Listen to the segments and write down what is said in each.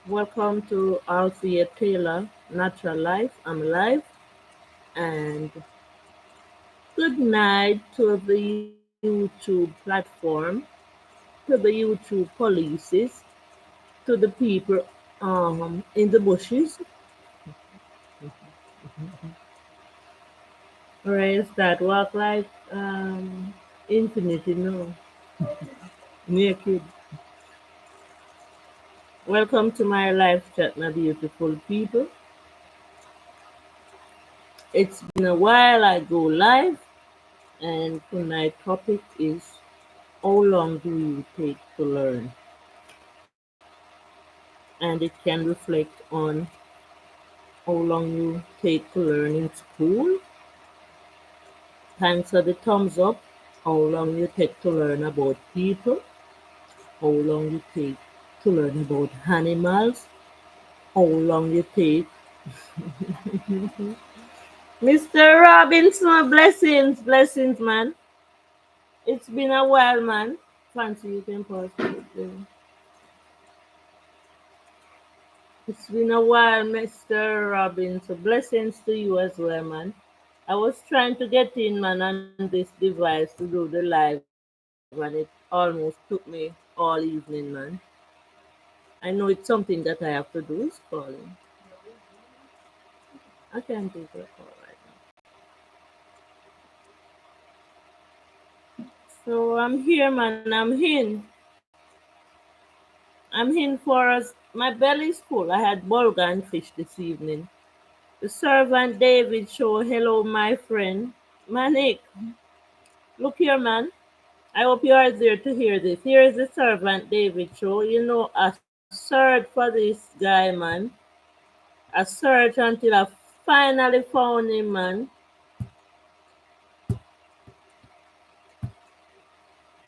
Welcome to Althea Taylor, Natural Life. I'm live. And good night to the YouTube platform, to the YouTube policies, to the people in the bushes. Race that walk like infinity, no, naked. Welcome to my live chat, my beautiful people. It's been a while I go live, and tonight's topic is how long do you take to learn? And it can reflect on how long you take to learn in school. Thanks for the thumbs up. How long you take to learn about people. How long you take to learn about animals. How long you take. Mr. Robinson, blessings, blessings, man. It's been a while, man. Fancy you can pause it there. It's been a while, Mr. Robinson. Blessings to you as well, man. I was trying to get in, man, on this device to do the live, and it almost took me all evening, man. I know it's something that I have to do is calling. I can't take a call right now. So I'm here, man. I'm in for us. My belly's full. I had Bolgan fish this evening. The servant David show, hello, my friend. Manik, look here, man. I hope you are there to hear this. Here is the servant David show. You know, I searched for this guy, man. I searched until I finally found him, man.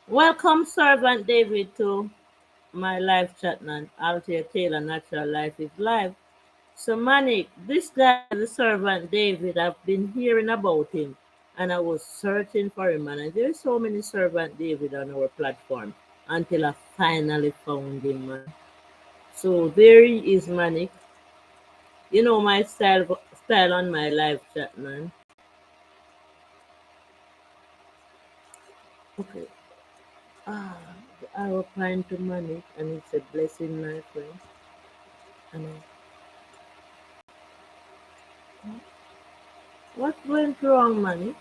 Welcome, servant David, to my live chat, man. Althea Taylor, Natural Life is Live. So, Manik, this guy, the servant David, I've been hearing about him and I was searching for him, man. And there's so many servant David on our platform until I finally found him, man. So, there he is, Manik. You know my style on my live chat, man. Okay. Ah, the arrow pine to Manik, and it's a blessing, my friend. And what went wrong, Manik?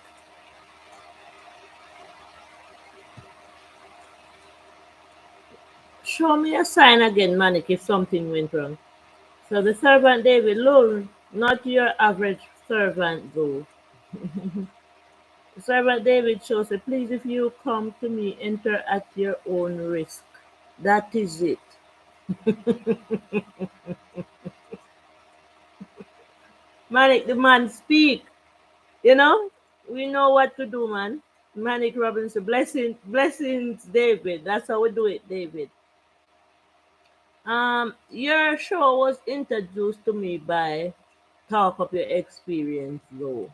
Show me a sign again, Manik, if something went wrong. So the servant David, Lord, not your average servant though. The servant David shows, please, if you come to me, enter at your own risk. That is it. Manik, the man speak. You know, we know what to do, man. Manik Robinson, blessings, David. That's how we do it, David. Your show was introduced to me by Talk of Your Experience, though.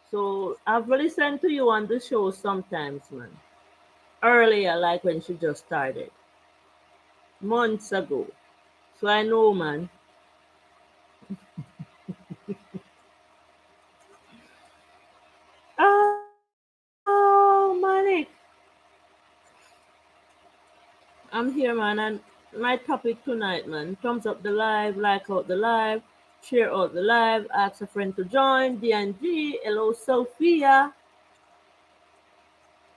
So I've listened to you on the show sometimes, man. Earlier, like when she just started, months ago. So I know, man. Oh, Manik. I'm here, man, and my topic tonight, man. Thumbs up the live, like out the live, share out the live, ask a friend to join. DNG, hello, Sophia.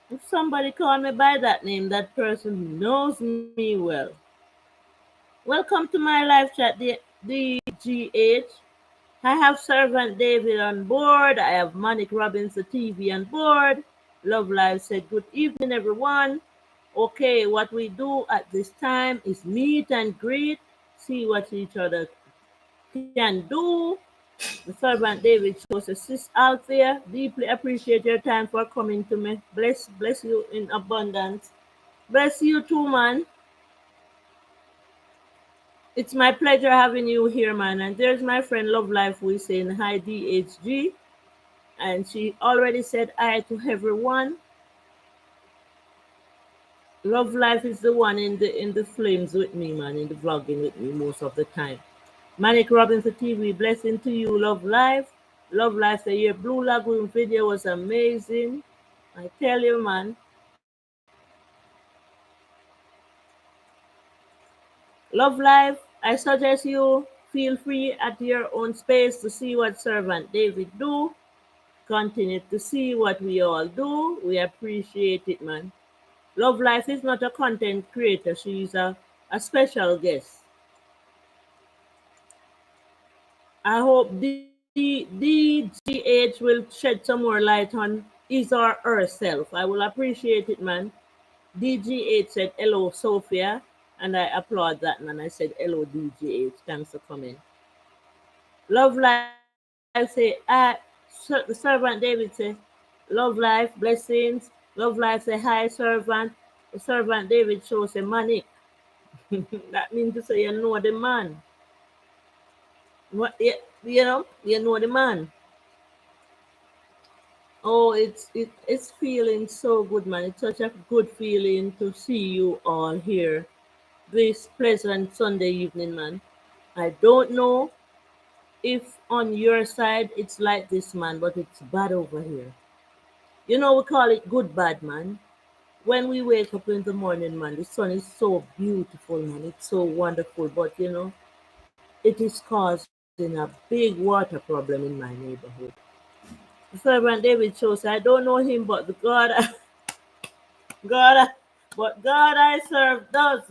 If somebody call me by that name, that person knows me well. Welcome to my live chat, DGH. I have Servant David on board. I have Manik Robbins, the TV on board. Love Live said, good evening, everyone. Okay, what we do at this time is meet and greet, see what each other can do. The servant David shows a sis out there. Deeply appreciate your time for coming to me. Bless you in abundance. Bless you too, man. It's my pleasure having you here, man. And there's my friend Love Life who is saying hi, DHG. And she already said hi to everyone. Love Life is the one in the flames with me, man, in the vlogging with me most of the time. Manic Robinson TV, blessing to you, Love Life. Love Life, the year Blue Lagoon video was amazing. I tell you, man. Love Life, I suggest you feel free at your own space to see what Servant David do. Continue to see what we all do. We appreciate it, man. Love Life is not a content creator. She's a special guest. I hope DGH will shed some more light on his or herself. I will appreciate it, man. DGH said, hello, Sophia. And I applaud that, man. I said, hello, DGH. Thanks for coming. Love Life say, the servant David say, love life, blessings. Love life say, hi, servant. The servant David shows a manic. That means to say, you know the man. What, you know the man. Oh, it's feeling so good, man. It's such a good feeling to see you all here this pleasant Sunday evening, man. I don't know if on your side it's like this, man, but it's bad over here. You know, we call it good bad, man. When we wake up in the morning, man, the sun is so beautiful, man. It's so wonderful, but it is causing a big water problem in my neighborhood. The servant David shows I don't know him, but the God, God, but God I serve does.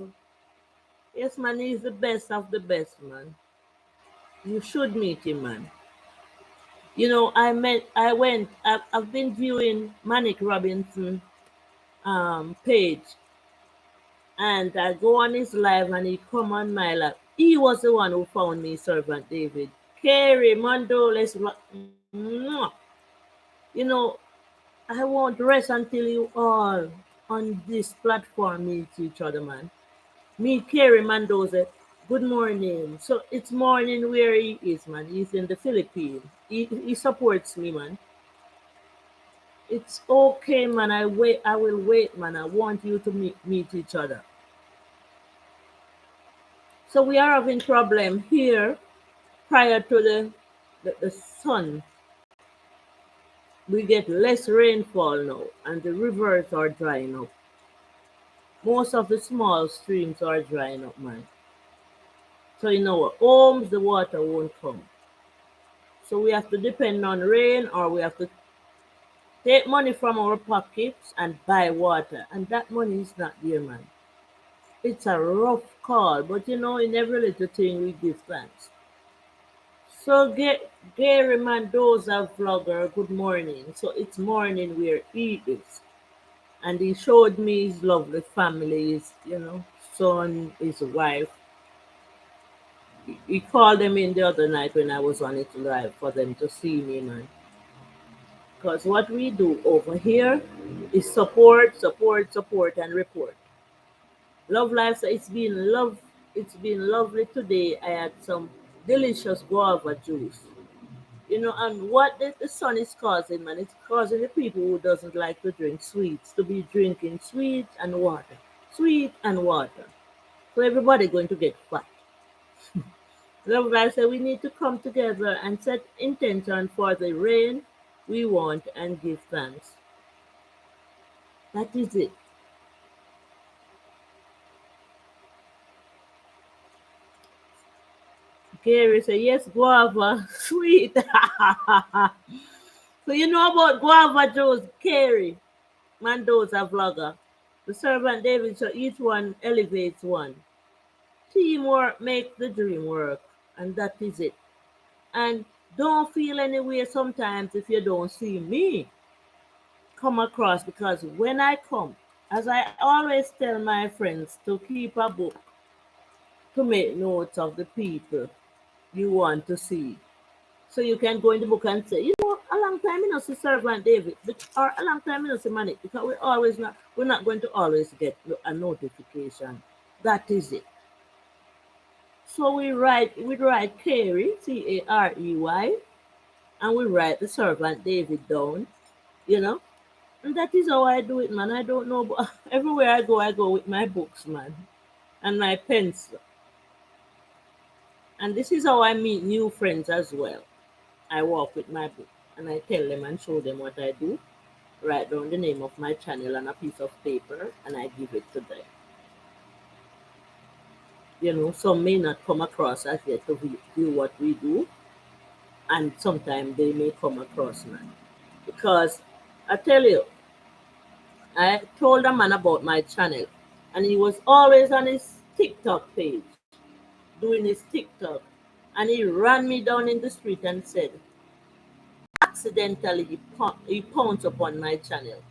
Yes, man, he's the best of the best, man. You should meet him, man. I've been viewing Manic Robinson page, and I go on his live, and he come on my live. He was the one who found me, Servant David. Kerry, Mondoles, you know, I won't rest until you all on this platform meet each other, man. Meet Kerry Mendoza. Good morning. So it's morning where he is, man. He's in the Philippines. He supports me, man. It's okay, man. I will wait, man. I want you to meet each other. So we are having problem here prior to the sun. We get less rainfall now, and the rivers are drying up. Most of the small streams are drying up, man. So in our homes, the water won't come. So we have to depend on rain, or we have to take money from our pockets and buy water. And that money is not there, man. It's a rough call, but in every little thing we give thanks. So Gary Mendoza vlogger, good morning. So it's morning where he is. And he showed me his lovely family, his son, his wife. He called them in the other night when I was on it live for them to see me, man. Because what we do over here is support, support, support, and report. Love Life, so it's been lovely today. I had some delicious guava juice. And what the sun is causing, man, it's causing the people who doesn't like to drink sweets to be drinking sweet and water. Sweet and water. So everybody going to get fat. Love Life said we need to come together and set intention for the rain we want and give thanks. That is it. Gary said, yes, guava, sweet. So you know about guava juice, Gary Mendoza vlogger. The servant David, so each one elevates one. Teamwork makes the dream work, and that is it. And don't feel any way sometimes if you don't see me come across, because when I come, as I always tell my friends, to keep a book to make notes of the people you want to see. So you can go in the book and say, a long time you know see Servant David, or a long time you know see Manic, because we're not going to always get a notification. That is it. So we write Carey, Carey, and we write the Servant David down, you know. And that is how I do it, man. I don't know, but everywhere I go with my books, man, and my pencil. And this is how I meet new friends as well. I walk with my book and I tell them and show them what I do, write down the name of my channel on a piece of paper, and I give it to them. Some may not come across as yet to view what we do, and sometimes they may come across, man. Because I tell you, I told a man about my channel, and he was always on his TikTok page, doing his TikTok, and he ran me down in the street and said, accidentally he pounced upon my channel,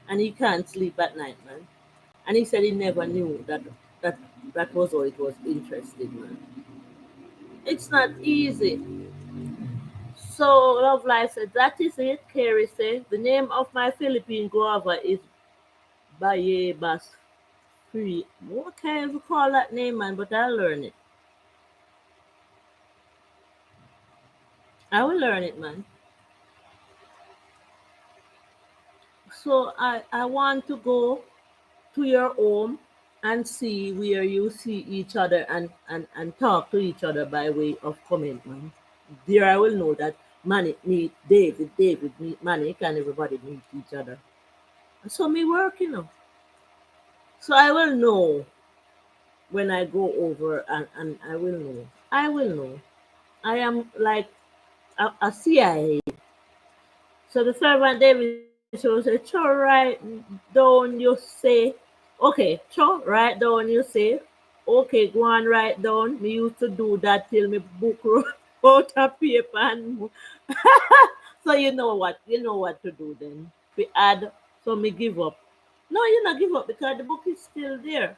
and he can't sleep at night, man. And he said he never knew that that was how it was interested, man. It's not easy. So Love Life said, that is it. Carrie said, the name of my Philippine guava is Bayebas Free. What can I even call that name, man? But I'll learn it. I will learn it, man. So I want to go to your home and see where you see each other and talk to each other by way of comment, man. There I will know that Manny meet David, David meet Manny, and everybody meet each other. So me work. So I will know when I go over and I will know. I will know. I am like a CIA. So the servant David should say, Cho, write down you say, okay, Cho, write down you say, okay, go and write down. Me used to do that till me book out of paper and so you know what to do then. We add, so me give up. No, you not give up because the book is still there.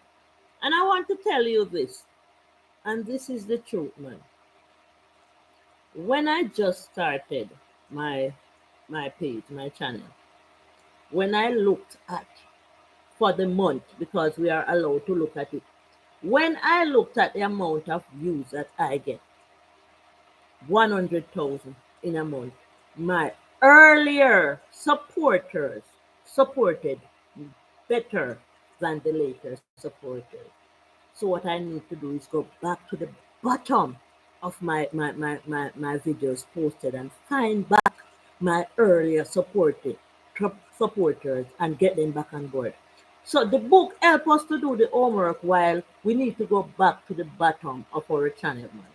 And I want to tell you this, and this is the truth, man. When I just started my my page, my channel, when I looked at for the month, because we are allowed to look at it, when I looked at the amount of views that I get, 100,000 in a month, my earlier supporters supported better than the later supporters. So what I need to do is go back to the bottom of my videos posted and find back my earlier supporters and get them back on board. So the book help us to do the homework while we need to go back to the bottom of our channel, man.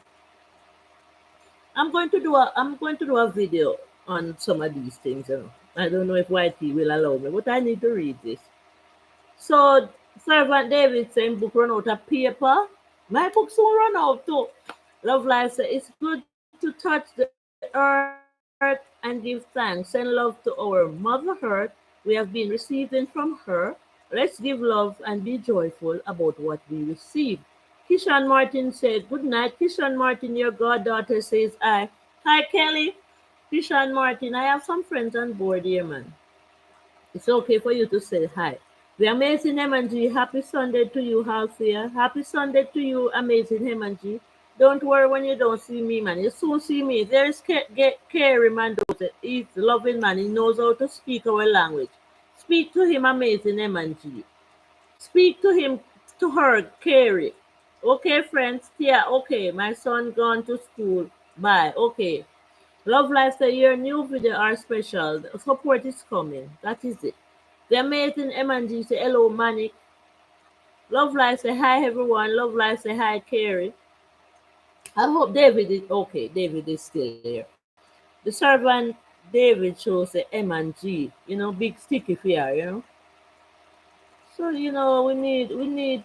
I'm going to do a video on some of these things. I don't know if YT will allow me, but I need to read this. So Servant David saying book run out of paper. My book soon run out too. Love Life says it's good to touch the earth and give thanks. Send love to our Mother Earth. We have been receiving from her. Let's give love and be joyful about what we receive. Kishan Martin said, good night. Kishan Martin, your goddaughter says I. Hi Kelly. Kishan Martin, I have some friends on board here, man. It's okay for you to say hi. The amazing Hemanji, happy Sunday to you, Halcia. Happy Sunday to you, amazing Hemanji. Don't worry when you don't see me, man. You soon see me. There is Kerry Mendoza. He's a loving man. He knows how to speak our language. Speak to him, amazing Hemanji. Speak to him, to her, Kerry. Okay, friends. Yeah, okay. My son gone to school. Bye. Okay. Love Life say your new video are special. The support is coming. That is it. The amazing M&G say hello Manic. Love Life say hi everyone. Love Life say hi Carrie. I hope David is okay. David is still here. The servant David shows the M&G. Big sticky fear. So we need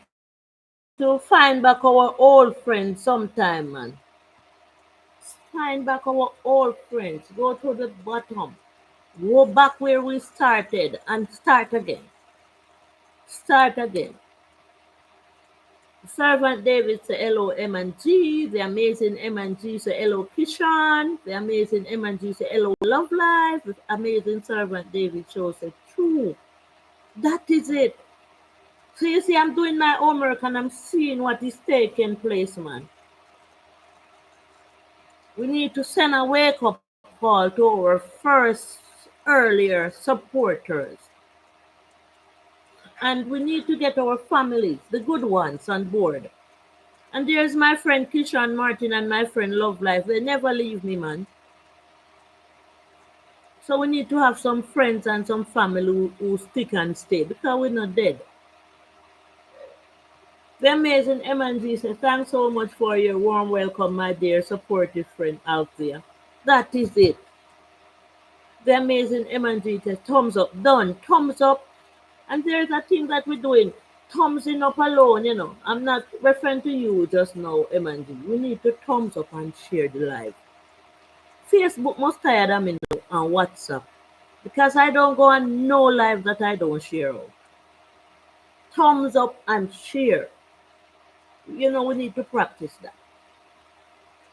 to find back our old friends sometime, man. Find back our old friends. Go to the bottom. Go back where we started and start again. Start again. Servant David say hello M&G. The amazing M&G say hello Kishan. The amazing M&G say hello Love Life. The amazing Servant David shows say true. That is it. So you see, I'm doing my homework and I'm seeing what is taking place, man. We need to send a wake up call to our first earlier supporters. And we need to get our families, the good ones, on board. And there's my friend Kishan Martin and my friend Love Life. They never leave me, man. So we need to have some friends and some family who stick and stay because we're not dead. The amazing M&G says, thanks so much for your warm welcome, my dear supportive friend Althea. That is it. The amazing M&G says, thumbs up, done, thumbs up. And there's a thing that we're doing, thumbsing up alone, you know. I'm not referring to you just now, M&G. We need to thumbs up and share the live. Facebook must tired of me now on WhatsApp because I don't go on no live that I don't share out. Thumbs up and share. You know, we need to practice that.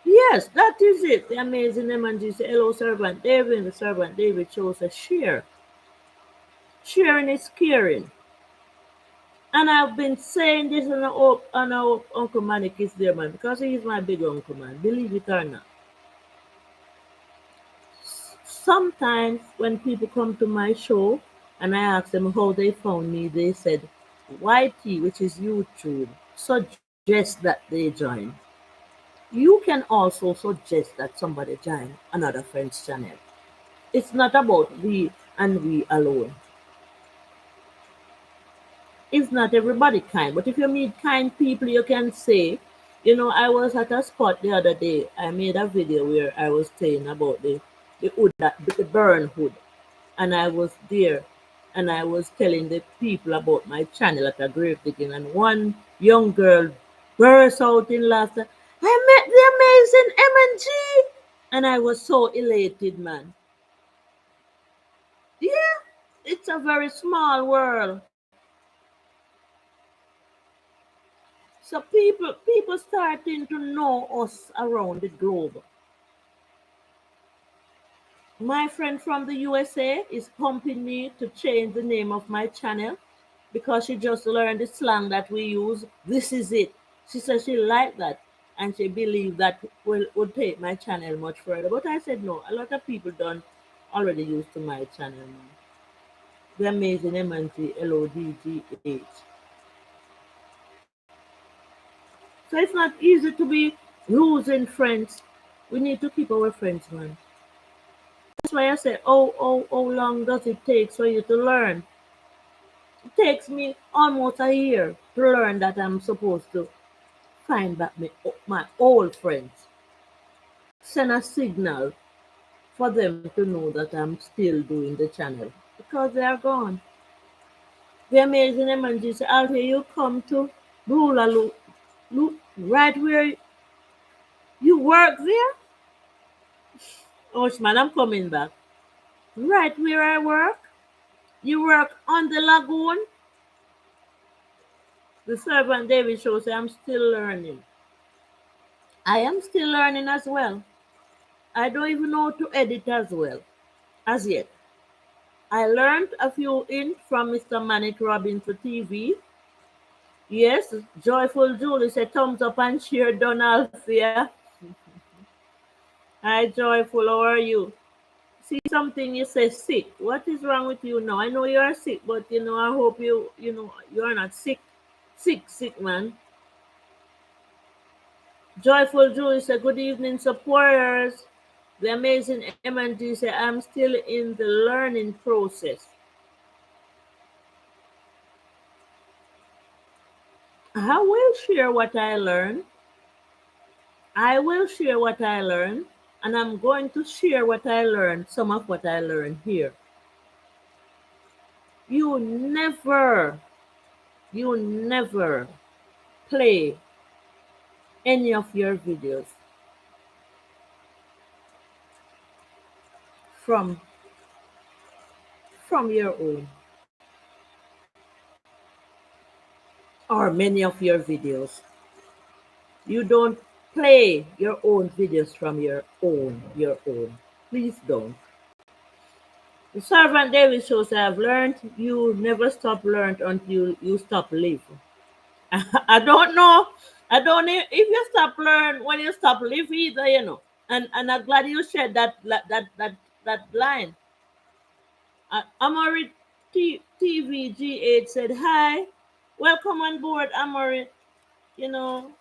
Yes, that is it. The amazing M&G say, hello, Servant David. The Servant David shows a share. Sharing is caring. And I've been saying this on our Uncle Manik is there, man, because he is my big uncle, man, believe it or not. Sometimes when people come to my show and I ask them how they found me, they said, YT, which is YouTube, suggest that they join. You can also suggest that somebody join another friend's channel. It's not about we and we alone. It's not everybody kind, but if you meet kind people, you can say, you know, I was at a spot the other day. I made a video where I was saying about the wood that the burn hood, and I was there, and I was telling the people about my channel at a grave digging, and one young girl burst out in laughter. I met the amazing M&G, and I was so elated, man. Yeah, it's a very small world. So people starting to know us around the globe. My friend from the USA is pumping me to change the name of my channel because she just learned the slang that we use. This is it. She said she liked that and she believed that would take my channel much further. But I said no. A lot of people don't already used to my channel now. The amazing MNT LODGH. So it's not easy to be losing friends. We need to keep our friends, man. That's why I say, how long does it take for you to learn? It takes me almost a year to learn that I'm supposed to find back my old friends. Send a signal for them to know that I'm still doing the channel because they are gone. The amazing MNG say, out here you come to Bulalu, right where you work there? Oh, man, I'm coming back. Right where I work? You work on the lagoon? The servant David shows I'm still learning. I am still learning as well. I don't even know how to edit as well as yet. I learned a few hints from Mr. Manic Robin to TV. Yes, Joyful Julie said thumbs up and share Donalthea. Hi Joyful, how are you? See something you say sick. What is wrong with you now? I know you are sick, but I hope you are not sick. Sick, man. Joyful Julie said, good evening, supporters. The amazing M&D said, I'm still in the learning process. I will share what I learned. I will share what I learned, and I'm going to share what I learned, some of what I learned here. You never play any of your videos from your own or many of your videos. You don't play your own videos from your own. Please don't. The servant David shows I've learned you never stop learning until you stop living. I don't know. I don't know if you stop learn when you stop living either. And I'm glad you shared that line. Amory TVG8 said, "Hi, welcome on board, Amory. You know,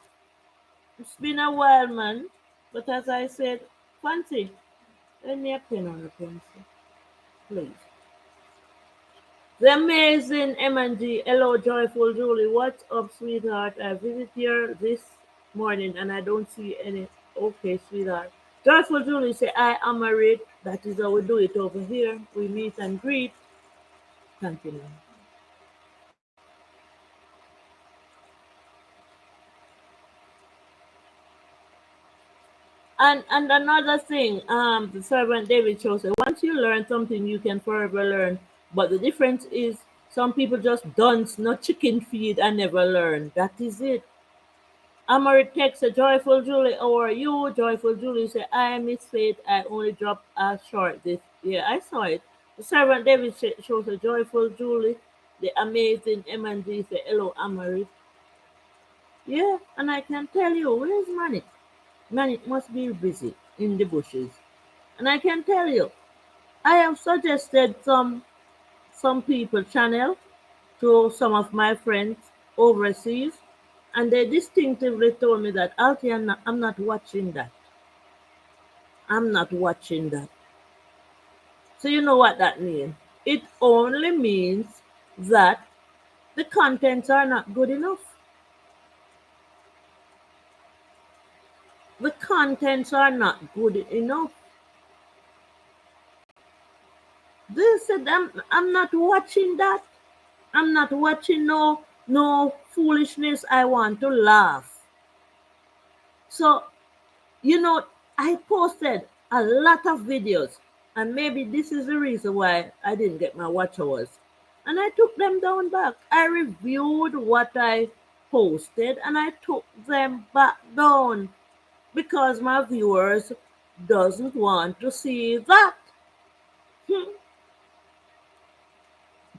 it's been a while, man. But as I said, Fancy, lend me a pen or a pencil, please." The amazing M&G, hello, joyful Julie. What's up, sweetheart? I visit here this morning and I don't see any. Okay, sweetheart. Joyful Julie say, I am married. That is how we do it over here. We meet and greet. Thank you, ma'am. And another thing, the servant David shows that once you learn something, you can forever learn. But the difference is some people just dunce, not chicken feed and never learn. That is it. Amory texts a joyful Julie, how are you? Joyful Julie say, I miss Faith. I only dropped a short this. Yeah, I saw it. The servant David shows a joyful Julie. The amazing M&G say, hello, Amory. Yeah, and I can tell you, where's Manic? Manic must be busy in the bushes. And I can tell you, I have suggested some people channel to some of my friends overseas, and they distinctively told me that Alti, I'm not watching that. I'm not watching that. So you know what that means? It only means that the contents are not good enough. The contents are not good enough. They said I'm not watching that. I'm not watching no foolishness. I want to laugh. So you know, I posted a lot of videos, and maybe this is the reason why I didn't get my watch hours. And I took them down back. I reviewed what I posted and I took them back down because my viewers doesn't want to see that. Hmm.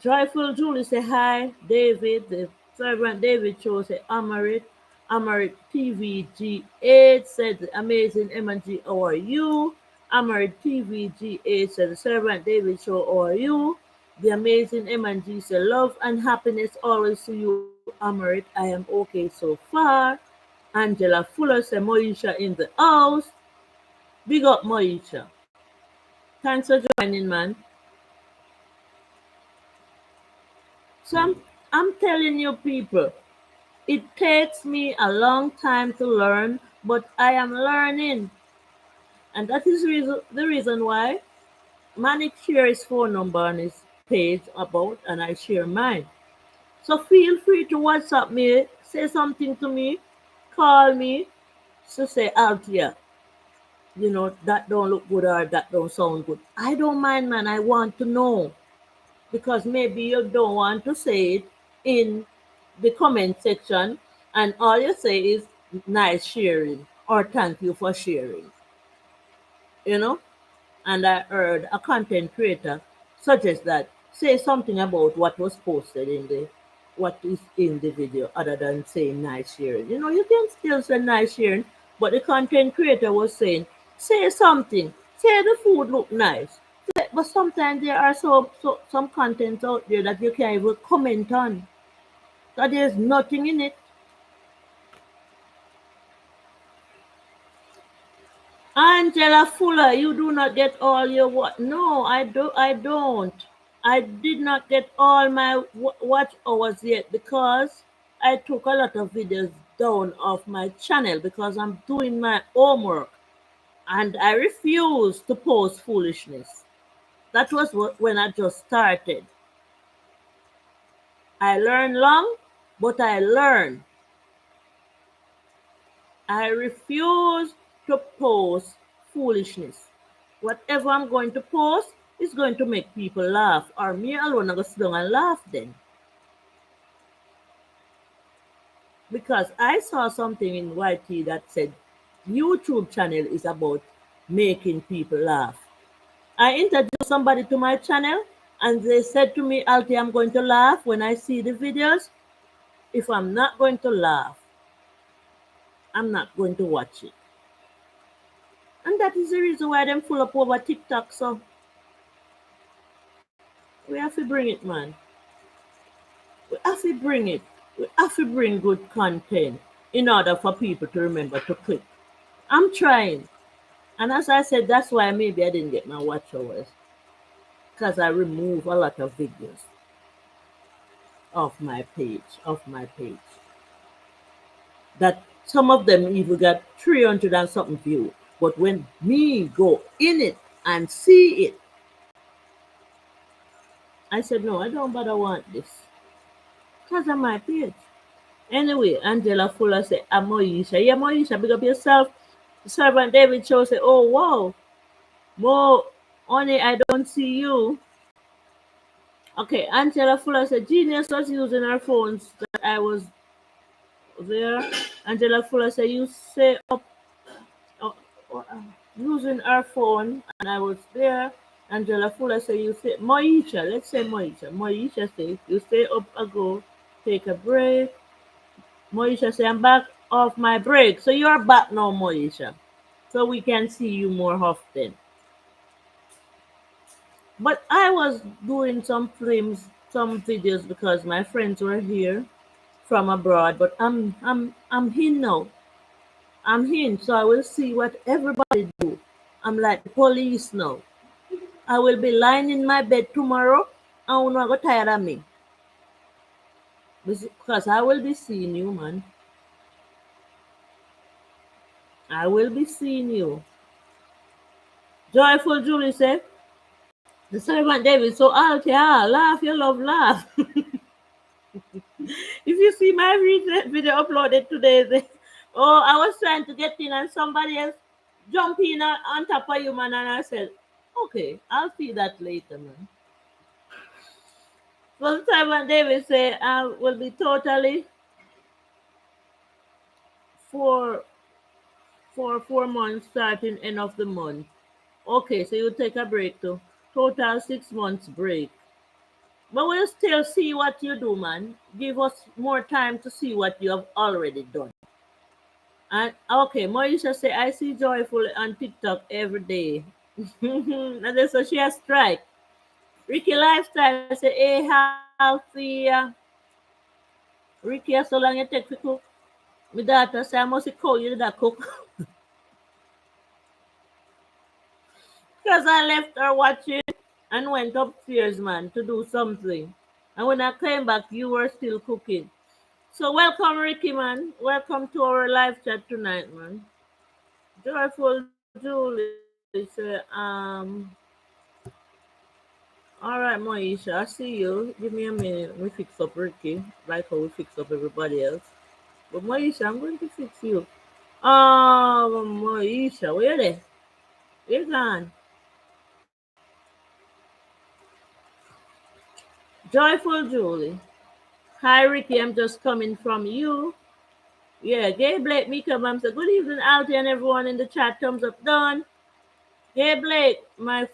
Joyful Julie say hi, David. The servant David show say Amarit. Amarit TVG8 said the amazing M&G, how are you? Amarit TVG8 said the servant David show, how are you? The amazing M&G say love and happiness always to you, Amarit. I am okay so far. Angela Fuller say Moisha in the house. Big up Moisha. Thanks for joining, man. So I'm telling you people, it takes me a long time to learn, but I am learning. And that is the reason why Manic shares his phone number on his page about, and I share mine. So feel free to WhatsApp me, say something to me, call me, to say, Altia, that don't look good or that don't sound good. I don't mind, man. I want to know because maybe you don't want to say it in the comment section and all you say is nice sharing or thank you for sharing, you know? And I heard a content creator suggest that say something about what was posted in the what is in the video other than saying nice sharing. You can still say nice sharing, but the content creator was saying, say something, say the food look nice. But sometimes there are some contents out there that you can't even comment on. That there's nothing in it. Angela Fuller, you do not get all your what? No, I don't. I did not get all my watch hours yet because I took a lot of videos down off my channel because I'm doing my homework and I refuse to post foolishness. That was when I just started. I learn long, but I learn. I refuse to post foolishness. Whatever I'm going to post is going to make people laugh, or me alone, I'm going to sit down and laugh then. Because I saw something in YT that said YouTube channel is about making people laugh. I introduced somebody to my channel and they said to me, Alti, I'm going to laugh when I see the videos. If I'm not going to laugh, I'm not going to watch it. And that is the reason why them full up over TikTok. So We have to bring it, man. We have to bring it. We have to bring good content in order for people to remember to click. I'm trying. And as I said, that's why maybe I didn't get my watch hours. Because I remove a lot of videos off my page. That some of them even got 300 and something view. But when me go in it and see it, I said, no, I don't bother want this. Because of my page. Anyway, Angela Fuller said, I'm Moisha. Yeah, Moisha, big up yourself. Servant David Cho said, oh, wow. Mo, honey, I don't see you. Okay, Angela Fuller said, Genius was using her phones that I was there. Angela Fuller said, you say up uh, uh, using her phone and I was there. Angela Fuller said, you say, Moisha, let's say Moisha. Moisha said, you stay up ago, take a break. Moisha say, I'm back off my break. So you're back now, Moisha. So we can see you more often. But I was doing some films, some videos because my friends were here from abroad. But I'm in now. I'm in, so I will see what everybody do. I'm like the police now. I will be lying in my bed tomorrow and will not go tired of me. Because I will be seeing you, man. I will be seeing you. Joyful Julie said, the servant David, so out yeah, laugh, you love laugh. If you see my recent video uploaded today, oh, I was trying to get in and somebody else jump in on top of you, man, and I said, okay, I'll see that later, man. So the servant David said, I will be totally for 4 months starting end of the month. Okay, so you take a break too. Total 6 months break. But we'll still see what you do, man. Give us more time to see what you have already done. And okay, Moisha say I see Joyful on TikTok every day. And then so she has strike. Ricky Lifestyle say, hey, healthy. Ricky, so long you take to cook. My daughter say I must call you that cook. Because I left her watching and went upstairs, man, to do something. And when I came back, you were still cooking. So welcome, Ricky, man. Welcome to our live chat tonight, man. Joyful Julie say, all right, Moisha, I see you. Give me a minute. We fix up Ricky, like how we fix up everybody else. But Moisha, I'm going to fix you. Moisha, where you there? Where you gone? Joyful Julie. Hi, Ricky. I'm just coming from you. Yeah, Gay Blake, Mika Bam said, good evening, Altie, and everyone in the chat. Thumbs up, done. Hey Blake, my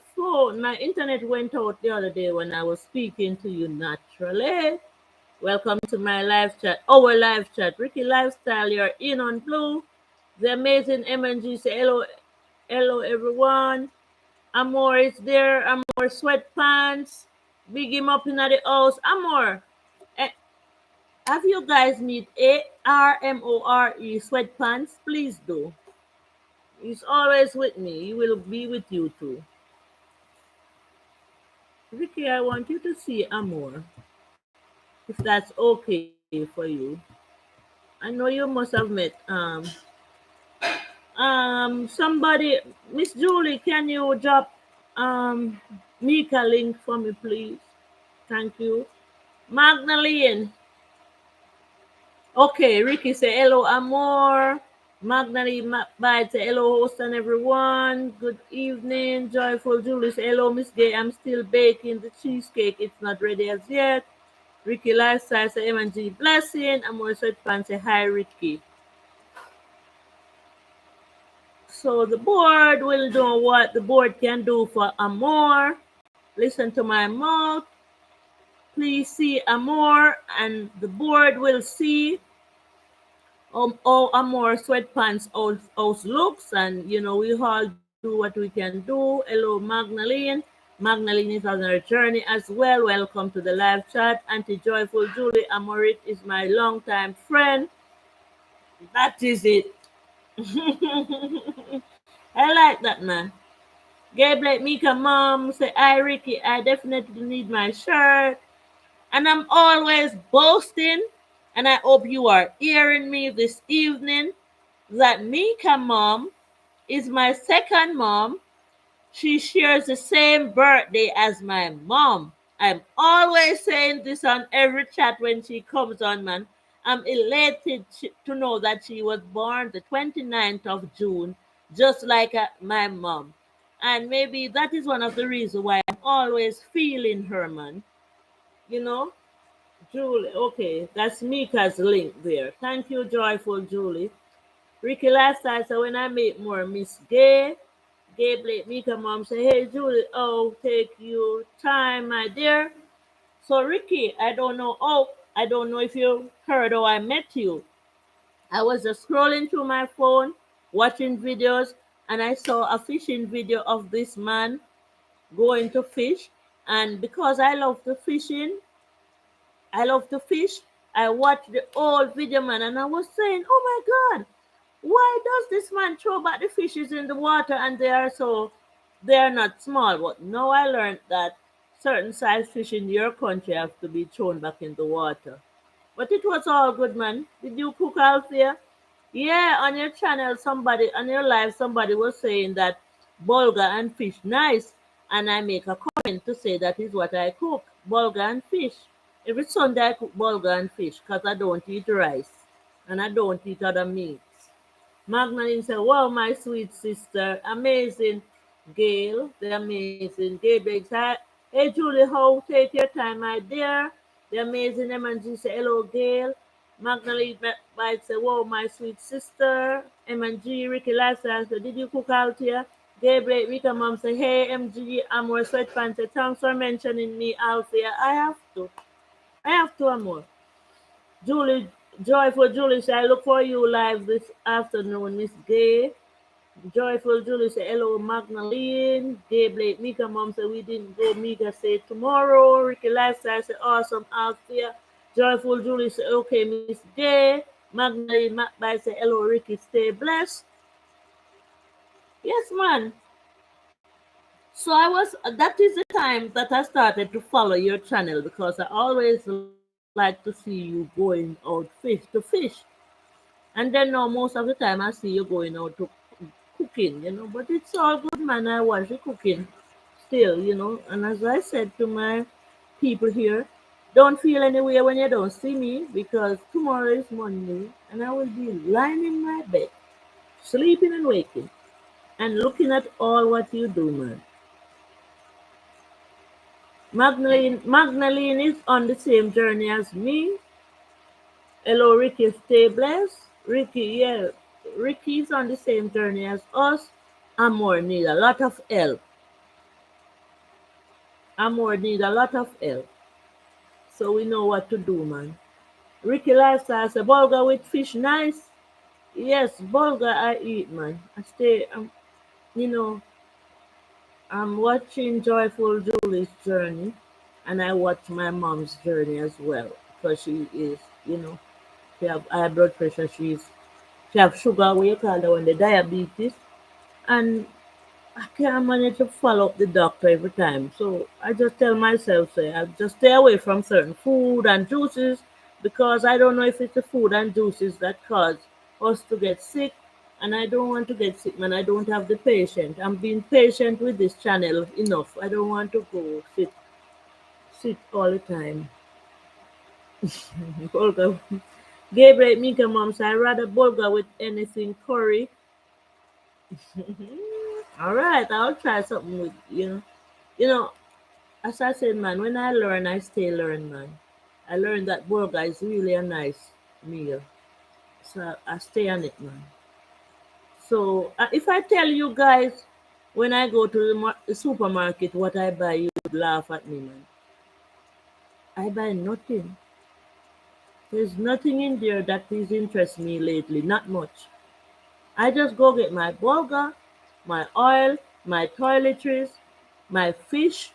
internet went out the other day when I was speaking to you naturally. Welcome to my live chat, our live chat. Ricky Lifestyle, you're in on Blue. The amazing MNG say hello, hello everyone. Amor is there. Amor sweatpants. Big him up in the house. Amor, eh, have you guys meet ARMORE sweatpants? Please do. He's always with me. He will be with you too. Ricky, I want you to see Amor, if that's okay for you. I know you must have met somebody. Miss Julie, can you drop Mika link for me, please? Thank you. Magdalene. Okay, Ricky say hello, Amor. Magdalene Bide say hello, host and everyone. Good evening. Joyful Julie say hello, Miss Gay. I'm still baking the cheesecake. It's not ready as yet. Ricky Lifestyle say M&G blessing. Amor Sweatpants say hi, Ricky. So the board will do what the board can do for Amor. Listen to my mouth. Please see Amor, and the board will see all Amor Sweatpants house looks, and we all do what we can do. Hello, Magdalene. Magdalene is on her journey as well. Welcome to the live chat. Auntie Joyful Julie Amorit is my longtime friend. That is it. I like that, man. Gabe like Mika mom say, hi Ricky, I definitely need my shirt. And I'm always boasting, and I hope you are hearing me this evening, that Mika mom is my second mom. She shares the same birthday as my mom. I'm always saying this on every chat when she comes on, man. I'm elated to know that she was born the 29th of June, just like my mom. And maybe that is one of the reasons why I'm always feeling her, man. You know, Julie, okay, that's Mika's link there. Thank you, Joyful Julie. Ricky last time, so when I meet more Miss Gay, Gabe let Mika mom say, hey Julie, oh, take you time, my dear. So Ricky, I don't know if you heard how I met you. I was just scrolling through my phone, watching videos, and I saw a fishing video of this man going to fish. And because I love to fish, I watched the old video, man, and I was saying, oh my God, why does this man throw back the fishes in the water and they are not small? But now I learned that certain size fish in your country have to be thrown back in the water. But it was all good, man. Did you cook, Althea? Yeah, on your channel, somebody on your live, somebody was saying that bulgur and fish nice, and I make a comment to say that is what I cook, bulgur and fish. Every Sunday I cook bulgur and fish because I don't eat rice and I don't eat other meats. Magdalene said, wow, my sweet sister, amazing. Gail, the amazing. Gabriel said, hey, Julie, how? Take your time, my dear. The amazing M&G said, hello, Gail. Magdalene Bite said, wow, my sweet sister. M&G, Ricky Lifestyle said, did you cook out here? Gabriel, Rika mom said, hey, MG, Amor Sweatpants said, thanks for mentioning me, Althea. I have to. I have to, Amor. Julie, Joyful Julie said, I look for you live this afternoon, Miss Gay. Joyful Julie said, hello, Magdalene. Gay Blake, Mika mom said, we didn't go. Mika said, tomorrow. Ricky Lifestyle said, awesome, Althea. Joyful Julie said, okay, Miss Gay. Magdalene McBide said, hello, Ricky, stay blessed. Yes, man. So that is the time that I started to follow your channel because I always like to see you going out fish to fish. And then now most of the time I see you going out to cooking, but it's all good, man. I watch you cooking still. And as I said to my people here, don't feel any way when you don't see me because tomorrow is Monday and I will be lying in my bed, sleeping and waking, and looking at all what you do, man. Magdalene is on the same journey as me. Hello, Ricky, stay blessed. Ricky, yeah, Ricky's on the same journey as us. Amor need a lot of help. Amor need a lot of help. So we know what to do, man. Ricky Lifestyle says, burger with fish, nice. Yes, burger I eat, man. You know, I'm watching Joyful Julie's journey, and I watch my mom's journey as well because she is, she have high blood pressure. She have sugar, what you call that one, the diabetes, and I can't manage to follow up the doctor every time. So I just tell myself, say, I just stay away from certain food and juices because I don't know if it's the food and juices that cause us to get sick. And I don't want to get sick, man. I don't have the patience. I'm being patient with this channel enough. I don't want to go sit all the time. Bulgur. Gabriel Mika mom said, I rather burger with anything curry. All right, I'll try something with. You know, as I said, man, when I learn, I stay learn, man. I learned that burger is really a nice meal. So I stay on it, man. So if I tell you guys when I go to the supermarket what I buy, you would laugh at me, man. I buy nothing. There's nothing in there that is interest me lately, not much. I just go get my burger, my oil, my toiletries, my fish.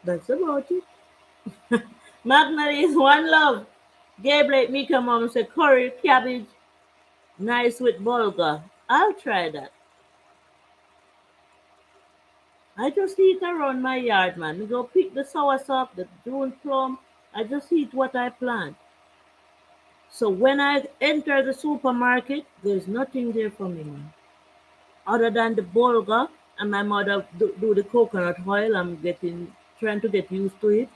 That's about it. Magna is one love. Gabriel Mika mom said curry cabbage nice with bulgur. I'll try that. I just eat around my yard, man. We go pick the soursop, the June plum. I just eat what I plant. So when I enter the supermarket, there's nothing there for me, man. Other than the bulgur, and my mother do the coconut oil. I'm getting trying to get used to it.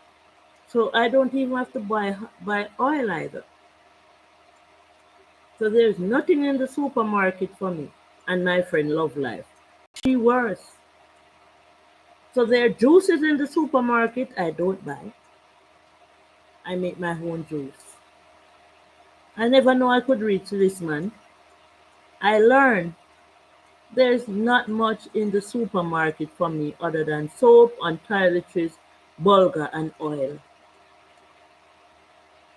So I don't even have to buy oil either. So there's nothing in the supermarket for me. And my friend Love Life. She worse. So there are juices in the supermarket I don't buy. I make my own juice. I never know I could reach this man. I learned there's not much in the supermarket for me other than soap and toiletries, bulgur and oil.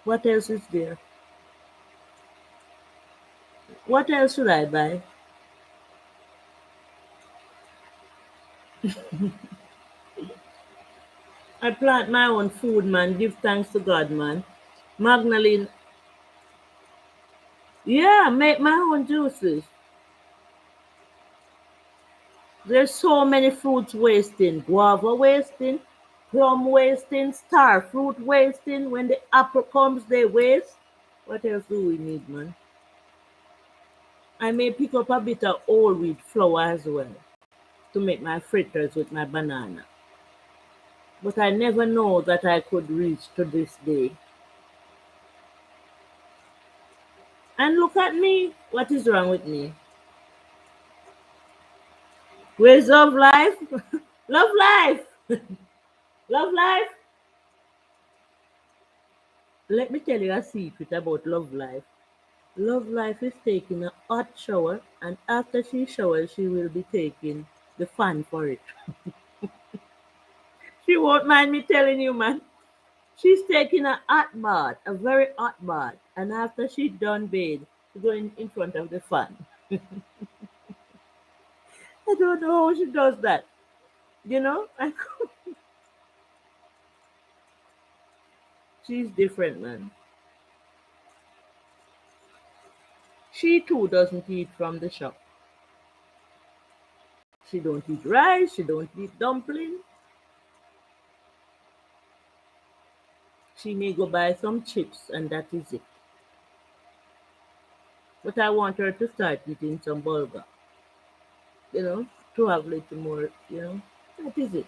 What else is there? What else should I buy? I plant my own food, man. Give thanks to God, man. Magdalene, yeah, make my own juices. There's so many fruits wasting. Guava wasting, plum wasting, star fruit wasting. When the apple comes, they waste. What else do we need, man? I may pick up a bit of whole wheat flour as well to make my fritters with my banana. But I never know that I could reach to this day. And look at me. What is wrong with me? Where's love life? Love life. Love life. Let me tell you a secret about love life. Love life is taking a hot shower, and after she showers, she will be taking the fan for it. She won't mind me telling you, man. She's taking a hot bath, a very hot bath, and after she done bathe, she's going in front of the fan. I don't know how she does that. You know, she's different, man. She too doesn't eat from the shop. She don't eat rice. She don't eat dumpling. She may go buy some chips, and that is it. But I want her to start eating some bulgur, you know, to have a little more, you know. That is it.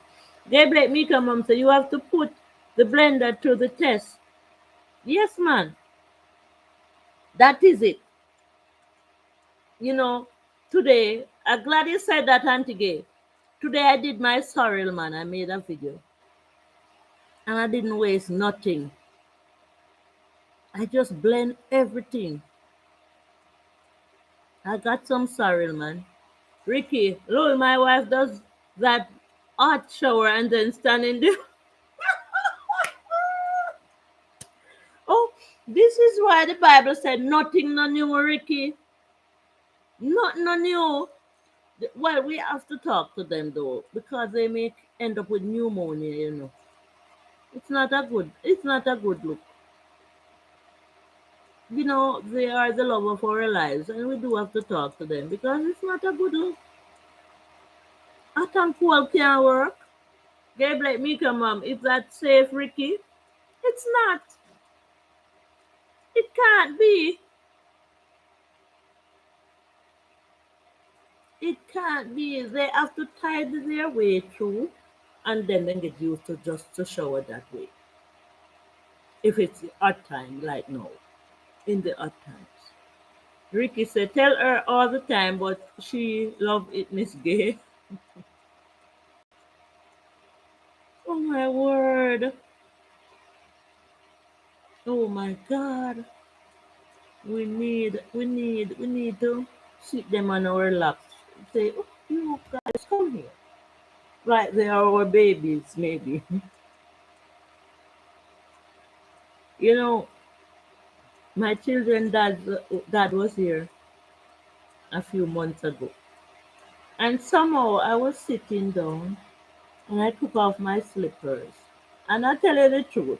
Gabriel Mika mom say you have to put the blender through the test. Yes, man. That is it. You know, today, I'm glad you said that, Auntie Gay. Today I did my sorrel, man. I made a video. And I didn't waste nothing. I just blend everything. I got some sorrel, man. Ricky, Lord, my wife does that hot shower and then stand in there. Oh, this is why the Bible said nothing no new, Ricky. Not no new. Well, we have to talk to them though, because they may end up with pneumonia, you know. It's not a good look. You know, they are the love of our lives and we do have to talk to them because it's not a good look. Hot and cold can't work. Gabe like me come mom, is that safe, Ricky? It's not. It can't be. It can't be. They have to tide their way through and then they get used to just to shower that way. If it's hot time like now. In the hot times. Ricky said, tell her all the time, but she love it, Miss Gay. Oh my word. Oh my God. We need to sit them on our laps. Say, oh, you guys come here. Like they are our babies, maybe. You know, my children dad was here a few months ago. And somehow I was sitting down and I took off my slippers. And I tell you the truth,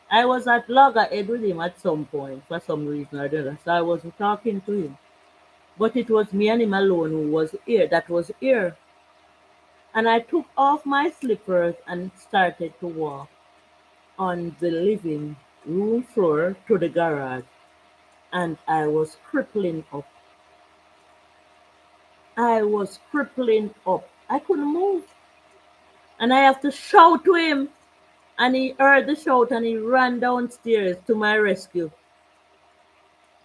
I was at loggerhead with him at some point for some reason or the other. So I wasn't talking to him. But it was me and him alone who was here, that was here. And I took off my slippers and started to walk on the living room floor to the garage. And I was crippling up. I was crippling up. I couldn't move. And I have to shout to him. And he heard the shout and he ran downstairs to my rescue.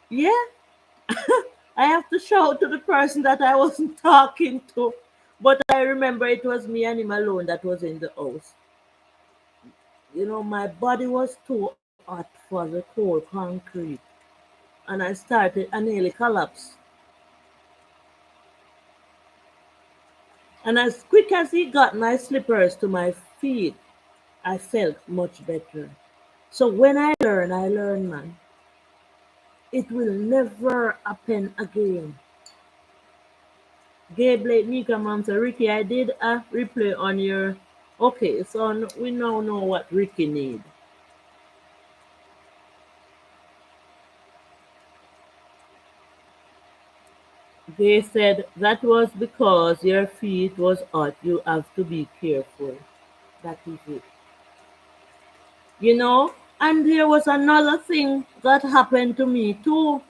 Yeah, I have to shout to the person that I wasn't talking to. But I remember it was me and him alone that was in the house. My body was too hot for the cold concrete. And I nearly collapsed. And as quick as he got my slippers to my feet, I felt much better. So when I learn, man. It will never happen again. Gabe Blake Mika Mom said, Ricky, I did a replay on your. Okay, so we now know what Ricky need. They said that was because your feet was hot. You have to be careful. That is it. And there was another thing that happened to me too,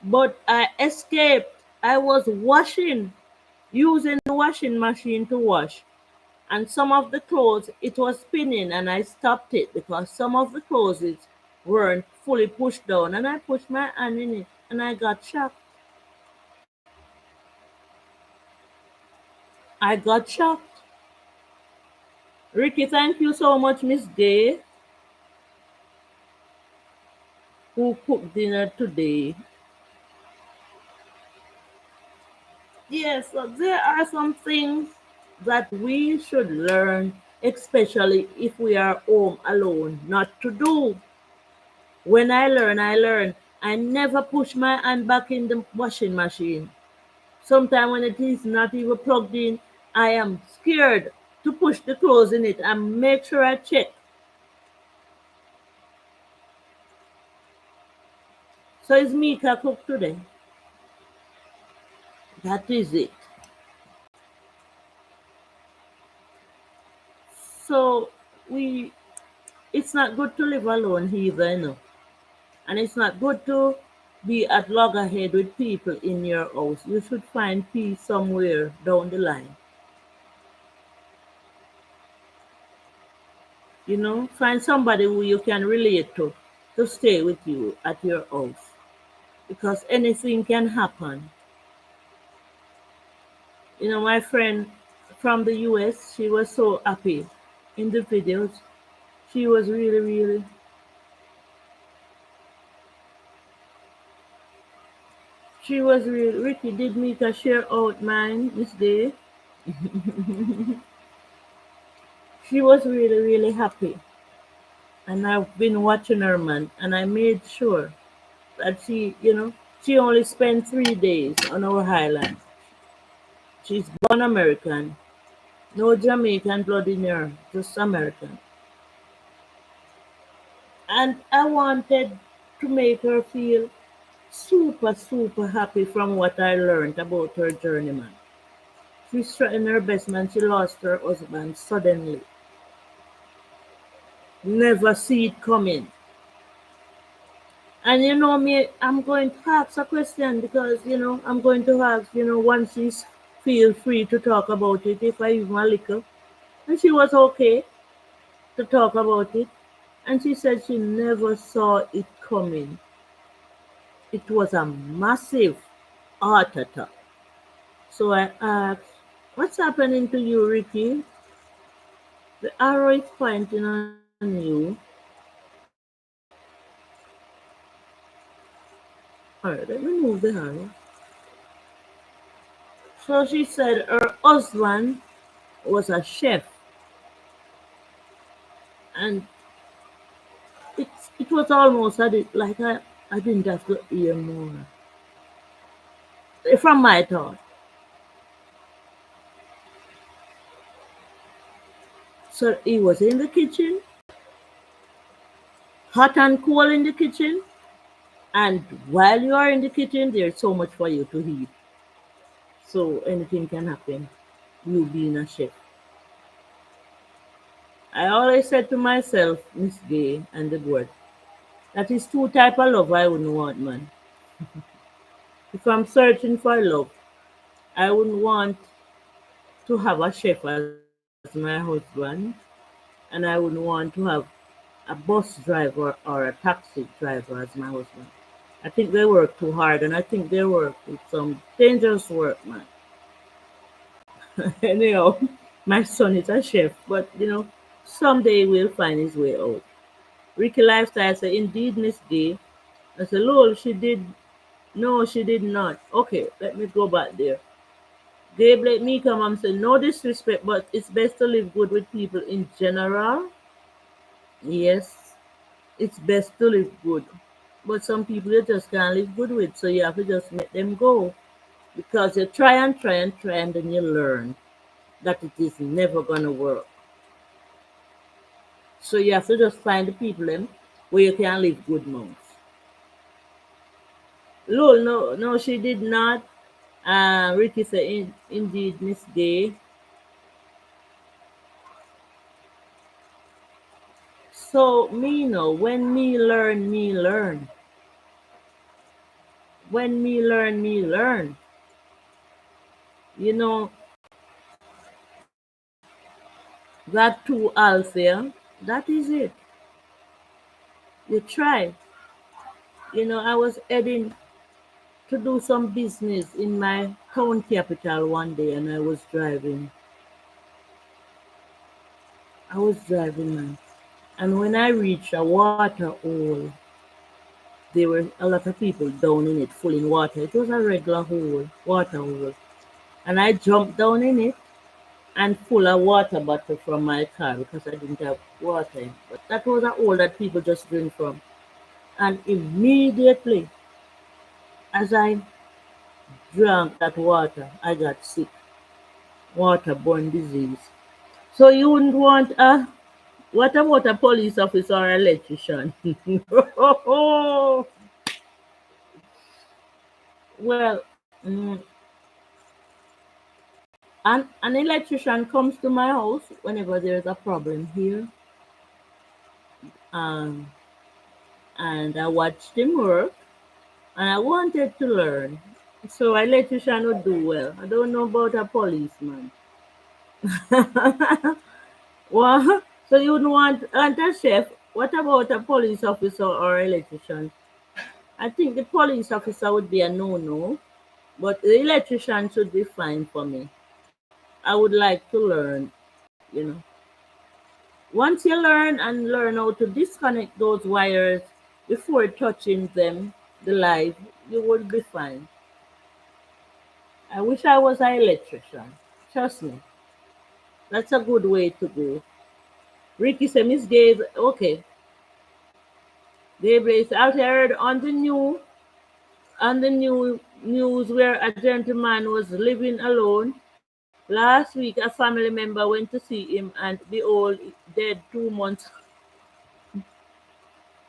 but I escaped. I was washing, using the washing machine to wash. And some of the clothes, it was spinning and I stopped it because some of the clothes weren't fully pushed down and I pushed my hand in it and I got shocked. I got shocked. Ricky, thank you so much, Miss Day, who cooked dinner today. Yes, so there are some things that we should learn, especially if we are home alone, not to do. When I learn, I learn. I never push my hand back in the washing machine. Sometimes when it is not even plugged in, I am scared to push the clothes in it and make sure I check. So is Mika cook today? That is it. So we it's not good to live alone either, And it's not good to be at loggerhead with people in your house. You should find peace somewhere down the line. Find somebody who you can relate to stay with you at your house. Because anything can happen. My friend from the US, she was so happy in the videos. She was really, really, she was really, Ricky did me to share out mine this day. She was really, really happy. And I've been watching her, man, and I made sure that she only spent 3 days on our island. She's born American, no Jamaican blood in her, just American. And I wanted to make her feel super, super happy from what I learned about her journey, man. She's trying her best, man. She lost her husband suddenly. Never see it coming. And me, I'm going to ask a question because, I'm going to ask, once she feel free to talk about it, if I even a little. And she was okay to talk about it. And she said she never saw it coming. It was a massive heart attack. So I asked, what's happening to you, Ricky? The arrow is pointing on you. Alright, let me move the arrow. So she said her husband was a chef and it was almost like I didn't have to hear more from my thought. So he was in the kitchen, hot and cold in the kitchen, and while you are in the kitchen, there's so much for you to eat. So anything can happen. You being a chef. I always said to myself, Miss Gay and the board, that is two type of love I wouldn't want, man. If I'm searching for love, I wouldn't want to have a chef as my husband, and I wouldn't want to have a bus driver or a taxi driver as my husband. I think they work too hard, and I think they work with some dangerous work, man. Anyhow, my son is a chef, but someday we'll find his way out. Ricky Lifestyle said, indeed, Miss Gay. I said, Lol, she did. No, she did not. Okay, let me go back there. Gabe let me come and say, no disrespect, but it's best to live good with people in general. Yes, it's best to live good. But some people you just can't live good with, so you have to just let them go. Because you try and try and try, and then you learn that it is never gonna work. So you have to just find the people where you can live good months. Lol, no, no, she did not. Ricky said, indeed, Miss Day. So me know when me learn, me learn. When me learn, me learn. You know, that two Althea, that is it. You try. I was heading to do some business in my town capital one day, and I was driving. Man. And when I reached a water hole, there were a lot of people down in it, full in water. It was a regular hole, water hole. And I jumped down in it and full a water bottle from my car because I didn't have water. But that was a hole that people just drink from. And immediately, as I drank that water, I got sick. Waterborne disease. So you wouldn't want a what about a police officer or electrician? Well, an electrician comes to my house whenever there's a problem here, um, and I watched him work, and I wanted to learn. So an electrician would do well. I don't know about a policeman. Well, so you would want a chef. What about a police officer or electrician? I think the police officer would be a no-no, but the electrician should be fine for me. I would like to learn, you know. Once you learn how to disconnect those wires before touching them, the live, you would be fine. I wish I was an electrician. Trust me, that's a good way to go. Ricky said, Miss Gabe, okay. Gabriel said, I heard on the new news where a gentleman was living alone. Last week, a family member went to see him, and behold, dead 2 months.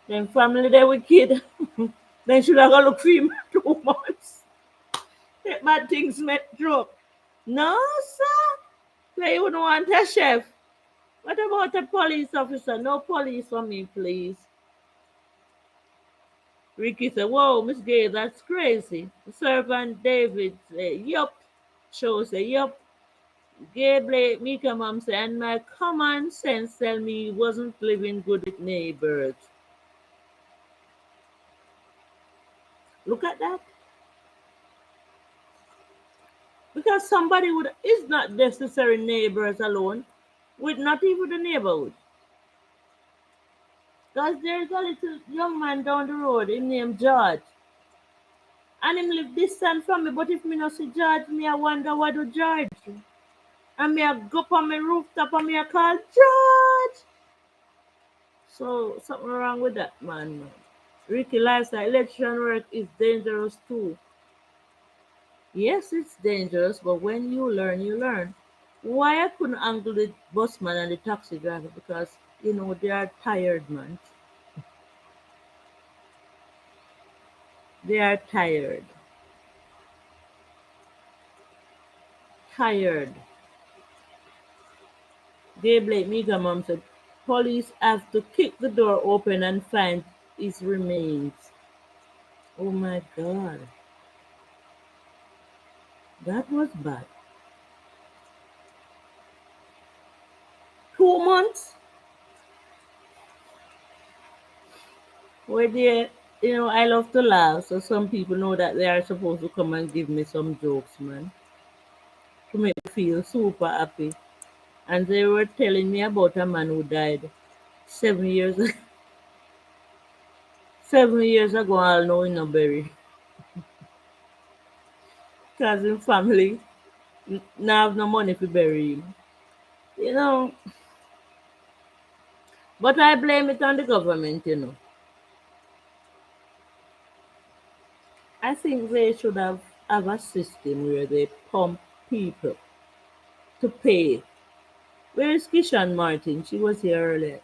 Then family they wicked. Then should I go look for him 2 months? That bad things met drop. No, sir. They wouldn't want a chef. What about a police officer? No police for me, please. Ricky said, whoa, Miss Gay, that's crazy. The servant David said, yup. Show said, yup. Gay Blake, Mika mom said, and my common sense tell me he wasn't living good with neighbors. Look at that. Because somebody would is not necessary neighbors alone, with not even the neighborhood. Because there's a little young man down the road, him named George. And him live distant from me, but if me not see George, me I wonder what do George. And me I go up on my rooftop and me I call George. So something wrong with that man. Ricky lifestyle election work is dangerous too. Yes, it's dangerous, but when you learn, you learn. Why I couldn't angle the busman and the taxi driver because they are tired, man. They are tired, tired. They blame me. Mom said police have to kick the door open and find his remains. Oh my God, that was bad. 2 months. Where they, I love to laugh. So some people know that they are supposed to come and give me some jokes, man, to make me feel super happy. And they were telling me about a man who died 7 years 7 years ago. I'll know in a bury because in family now have no money to bury him. You know, but I blame it on the government. I think they should have a system where they pump people to pay. Where is Kishan Martin? She was here earlier.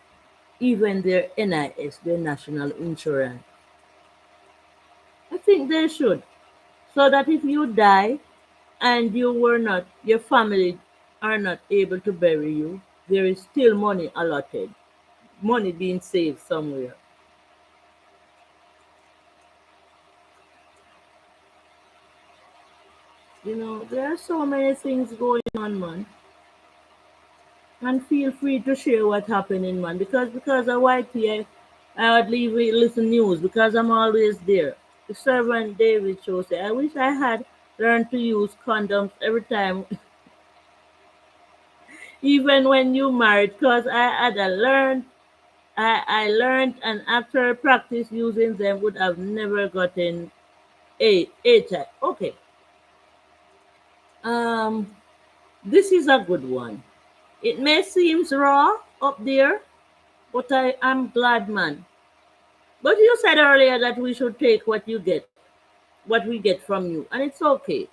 Even their NIS, their national insurance. I think they should. So that if you die and your family are not able to bury you, there is still money allotted, money being saved somewhere. There are so many things going on, man. And feel free to share what's happening, man. Because of YT, I would leave listen news because I'm always there. The servant David show say, I wish I had learned to use condoms every time, even when you married, because I learned, and after practice using them, would have never gotten HIV. Okay, um, this is a good one. It may seem raw up there, but I am glad, man. But you said earlier that we should take what we get from you, and it's okay.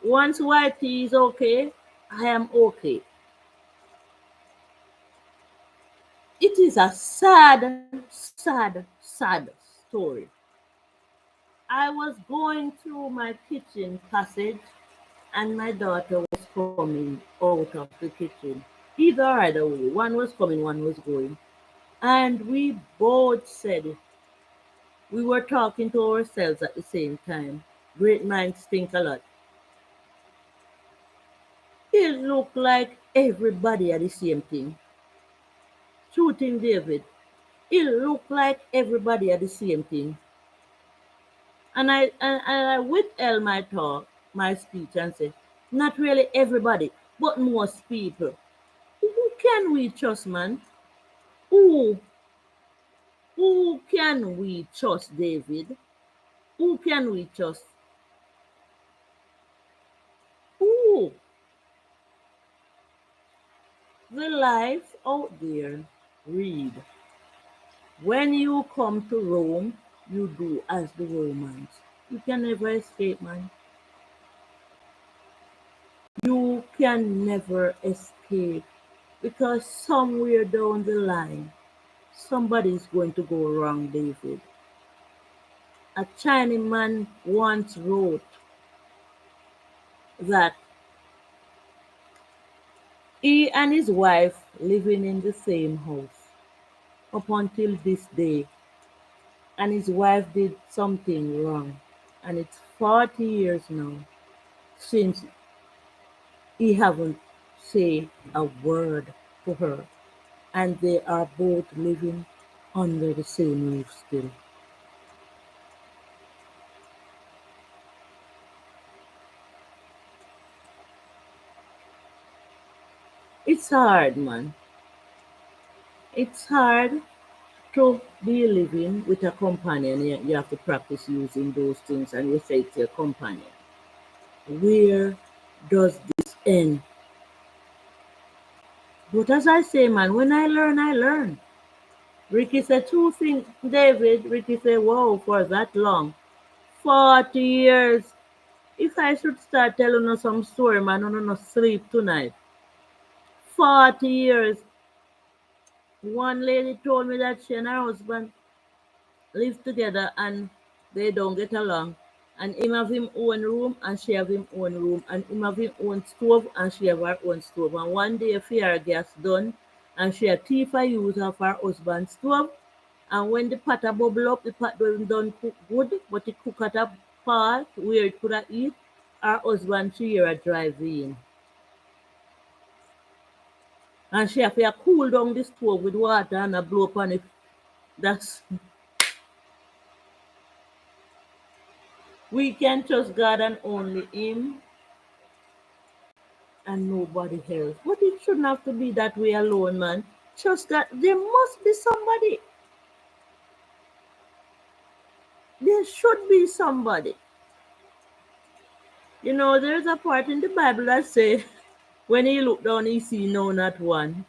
Once YT is okay, I am okay. It is a sad, sad, sad story. I was going through my kitchen passage and my daughter was coming out of the kitchen. Either way, one was coming, one was going. And we both said we were talking to ourselves at the same time. Great minds think a lot. It looked like everybody had the same thing. Shooting David. It looked like everybody had the same thing. And I withheld my talk, my speech, and said, not really everybody, but most people. Who can we trust, man? Who who can we trust, David? Who can we trust? Who? The life out there. Read. When you come to Rome, you do as the Romans. You can never escape, man. You can never escape because somewhere down the line, somebody's going to go wrong, David. A Chinaman once wrote that he and his wife living in the same house up until this day, and his wife did something wrong, and it's 40 years now since he haven't said a word to her, and they are both living under the same roof still. It's hard, man. It's hard to be living with a companion. You have to practice using those things, and you say to your companion, where does this end? But as I say, man, when I learn, I learn. Ricky said two things, David. Ricky said, wow, for that long. 40 years. If I should start telling you some story, man, I don't sleep tonight. 40 years. One lady told me that she and her husband live together and they don't get along. And him have him own room and she have him own room. And him have him own stove and she have her own stove. And one day for her gas done and she a thief a use of her husband's stove. And when the pot a bubble up, the pot don't done cook good, but it cook at a part where it could have eat. Her husband she hear a drive in. And she have to cool down the stove with water and a blow upon it. That's we can trust God and only Him and nobody else. But it shouldn't have to be that way alone, man. Trust God. There must be somebody. There should be somebody. You know, there's a part in the Bible that says, when he looked down, he see no, not one.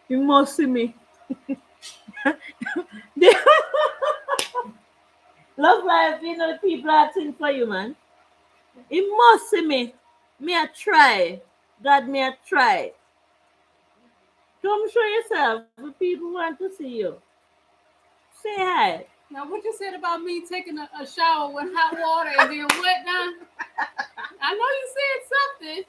He must see me. Love life, you know, the people are acting for you, man. He must see me. Me a try. God, me a try. Come show yourself. The people want to see you. Say hi. Now, what you said about me taking a shower with hot water and then what now? I know you said something.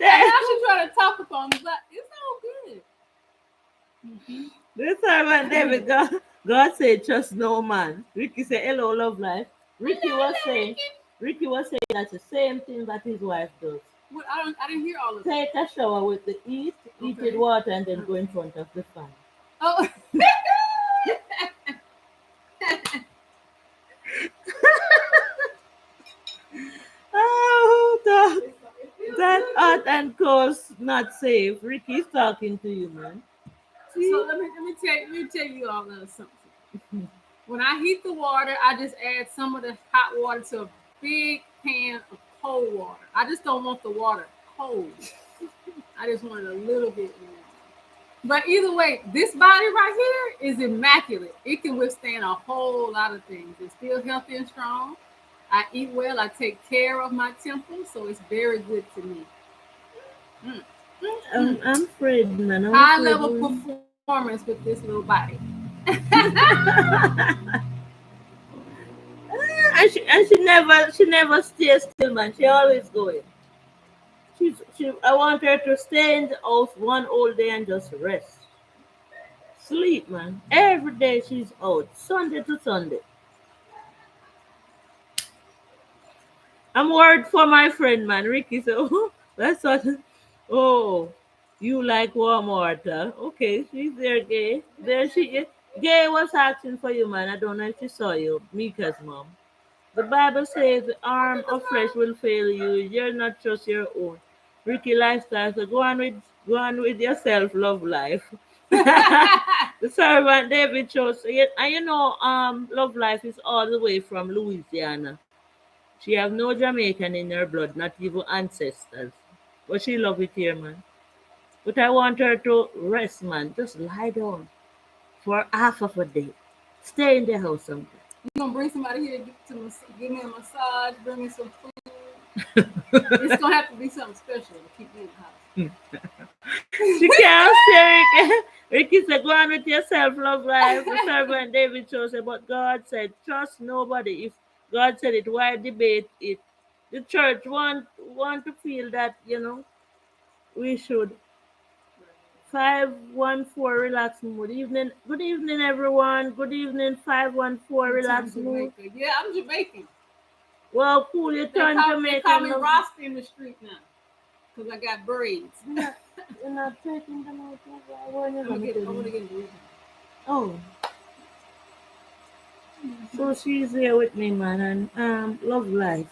I should try to talk upon me, but it's all good. This time when David God said trust no man. Ricky said hello love life. Ricky was saying that's the same thing that his wife does. What, I didn't hear all of that. Take a shower with the heated water and then go in front of the fan. Oh. Oh, that hot and cold not safe. Ricky's talking to you, man. So let me tell you all something. When I heat the water, I just add some of the hot water to a big pan of cold water. I just don't want the water cold. I just want it a little bit warm. But either way, this body right here is immaculate. It can withstand a whole lot of things. It's still healthy and strong. I eat well. I take care of my temple, so it's very good to me. I'm afraid, man. High level performance with this little body. and she never stays still, man. She always going. I want her to stay in the house one whole day and just rest. Sleep, man. Every day she's out. Sunday to Sunday. I'm worried for my friend, man. Ricky said, oh, that's what. Oh, you like warm water. Okay, she's there, Gay. There she is. Gay was asking for you, man. I don't know if she saw you. Mika's mom. The Bible says the arm of flesh will fail you. You're not just your own. Ricky lifestyle. So go on with yourself, love life. The servant David chose. And you know, love life is all the way from Louisiana. She have no Jamaican in her blood, not even ancestors. But she love it here, man. But I want her to rest, man. Just lie down for half of a day. Stay in the house sometime. You gonna bring somebody here to give me a massage, bring me some food. It's gonna have to be something special to keep me in the house. She can't say Ricky. Ricky said, go on with yourself, love life. The servant David chose it, but God said, trust nobody. If God said it, why debate it? The church want to feel that, we should. 514 relax mood. Evening. Good evening, everyone. Good evening, 514 relax mood. Yeah, I'm Jamaican. Well, cool. You turn Jamaican. They call me Rasta in the street now because I got braids. You're not taking them out. I want to get Oh. So she's here with me, man, and love life.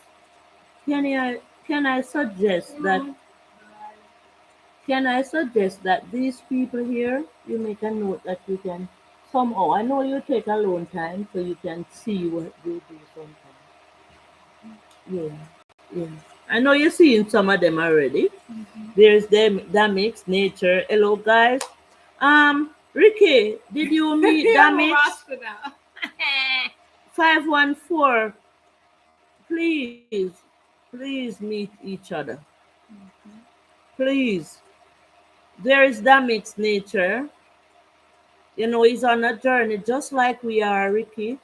Can I suggest that? Can I suggest that these people here, you make a note that you can somehow. I know you take alone time so you can see what they do sometimes. Yeah. I know you're seeing some of them already. There's them Damix, Nature. Hello, guys. Ricky, did you meet Damix? 514, please, please meet each other. Mhm. Please. There is that mixed nature. He's on a journey just like we are, Ricky.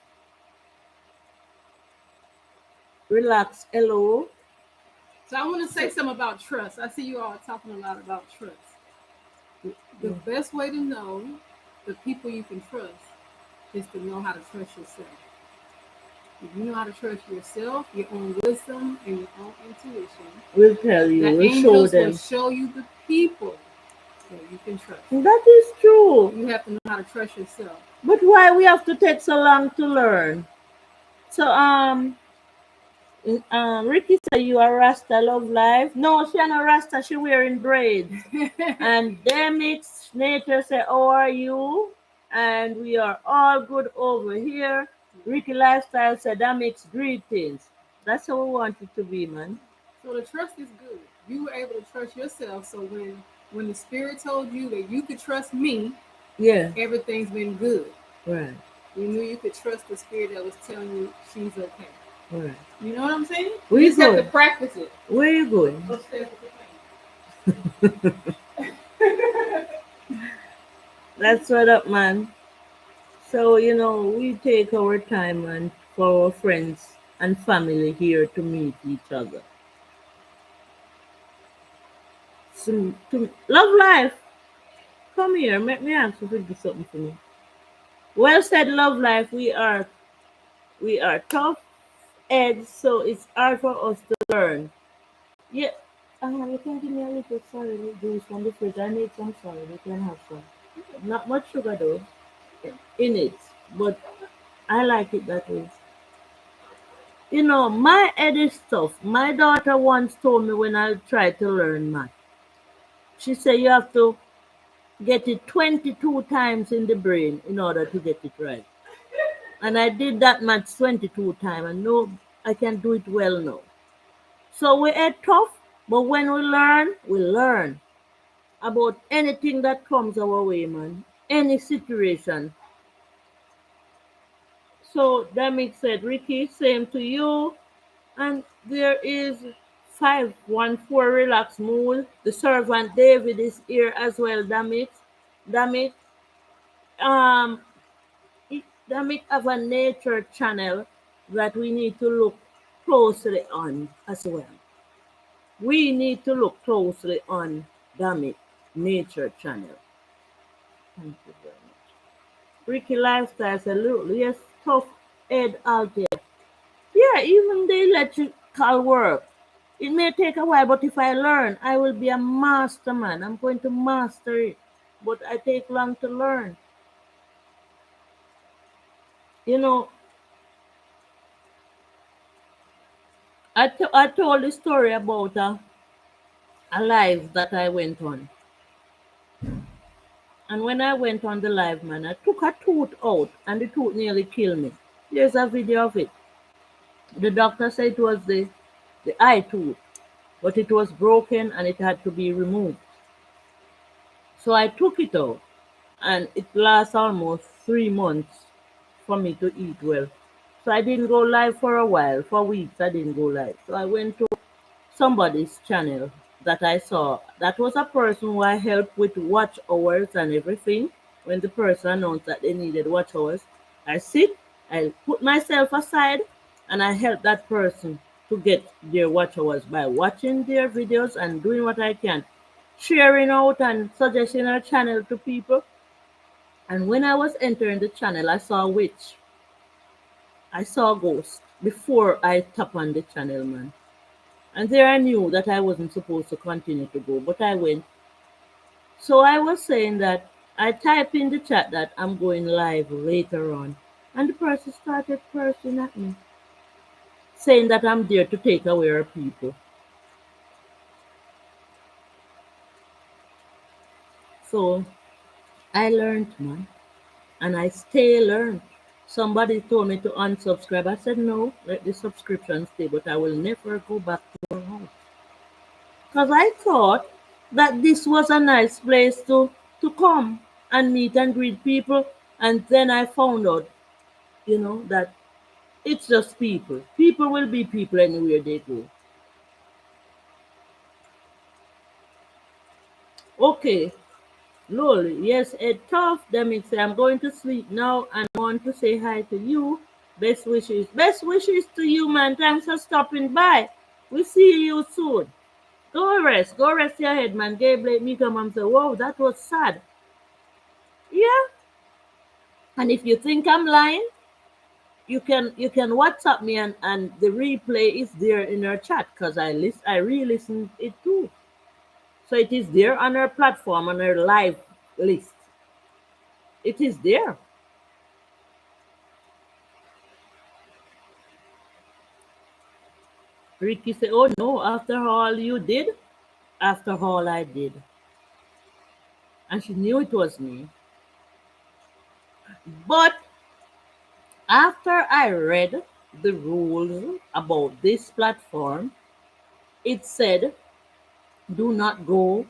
Relax. Hello. So I want to say So, something about trust. I see you all talking a lot about trust. The yeah. best way to know the people you can trust is to know how to trust yourself. If you know how to trust yourself, your own wisdom, and your own intuition, We'll tell you. the We'll show angels will them. show you the people that you can trust. That is true. You have to know how to trust yourself. But why we have to take so long to learn? So Ricky said you are Rasta love life. No, she not Rasta. She wearing braids. And Demix Nature say, how are you? And we are all good over here. Ricky Lifestyle said, Demix greetings. That's how we want it to be, man. So the trust is good. You were able to trust yourself. So when the spirit told you that you could trust me, Yeah, everything's been good. right, You knew you could trust the spirit that was telling you she's okay. right. You know what I'm saying? Where You you just have to going? practice it. Where you going? Upstairs with the pain. That's what up, man. So, we take our time and for our friends and family here to meet each other. To love life. Come here, make me ask you to do something for me. Well said, love life. We are tough edge, so it's hard for us to learn. Yeah, you can give me a little sorry juice from the fridge. I need some sorry. You can have some. Not much sugar though in it, but I like it that way. My head is tough. My daughter once told me when I tried to learn math. She said you have to get it 22 times in the brain in order to get it right. And I did that math 22 times and no, I can do it well now. So we are tough, but when we learn about anything that comes our way, man. Any situation. So Damik said, Ricky, same to you. And there is 514 relax mood. The servant David is here as well, Damik. Damik, um, Damik have a nature channel that we need to look closely on as well. We need to look closely on Damik nature channel. Thank you very much. Ricky Lifestyle said, look, yes, tough Ed out there. Yeah, even they let you call work. It may take a while, but if I learn, I will be a master man. I'm going to master it. But I take long to learn. You know, I told the story about a live that I went on. And when I went on the live, man, I took a tooth out and the tooth nearly killed me. There's a video of it. The doctor said it was the eye tooth, but it was broken and it had to be removed. So I took it out and it lasts almost 3 months for me to eat well. So I didn't go live for a while. For weeks I didn't go live. So I went to somebody's channel that I saw. That was a person who I helped with watch hours and everything. When the person announced that they needed watch hours, I sit, I put myself aside, and I help that person to get their watch hours by watching their videos and doing what I can, sharing out and suggesting our channel to people. And when I was entering the channel, I saw a witch. I saw a ghost before I tap on the channel, man. And there I knew that I wasn't supposed to continue to go, but I went. So I was saying that I typed in the chat that I'm going live later on. And the person started cursing at me, saying that I'm there to take away our people. So I learned, man, and I stay learned. Somebody told me to unsubscribe. I said, no, let the subscription stay, but I will never go back to our house. Because I thought that this was a nice place to come and meet and greet people. And then I found out, that It's just people. People will be people anywhere they go. Okay, Lol, yes, a tough. Demit say, I'm going to sleep now and want to say hi to you. Best wishes. Best wishes to you, man. Thanks for stopping by. We'll see you soon. Go rest. Go rest your head, man. Gabe let me come and say, whoa, that was sad. Yeah. And if you think I'm lying, you can WhatsApp me and the replay is there in our chat because I re-listened it too. So it is there on our platform on our live list. It is there. Ricky said, oh no, after all you did, after all I did. And she knew it was me. But after I read the rules about this platform, it said do not go,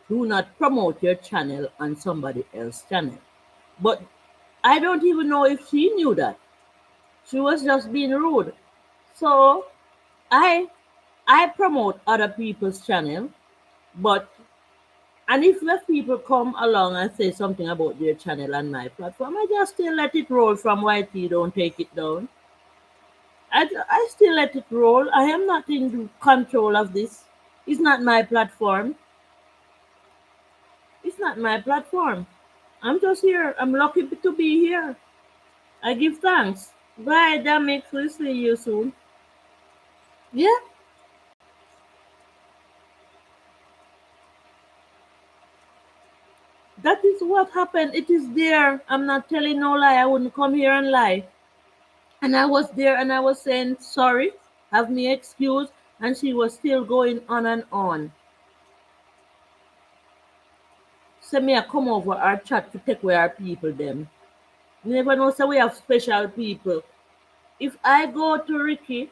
do not promote your channel on somebody else's channel. But I don't even know if she knew that. She was just being rude. So I I promote other people's channel, but and if the people come along and say something about their channel on my platform, I just still let it roll from YT, don't take it down. I still let it roll. I am not in control of this. It's not my platform. It's not my platform. I'm just here. I'm lucky to be here. I give thanks. Bye, Damik. We'll see you soon. Yeah, that is what happened. It is there. I'm not telling no lie. I wouldn't come here and lie. And I was there and I was saying, sorry, have me excused. And she was still going on and on. Say me I come over our chat to take away our people them. You never know, say we have special people. If I go to Ricky,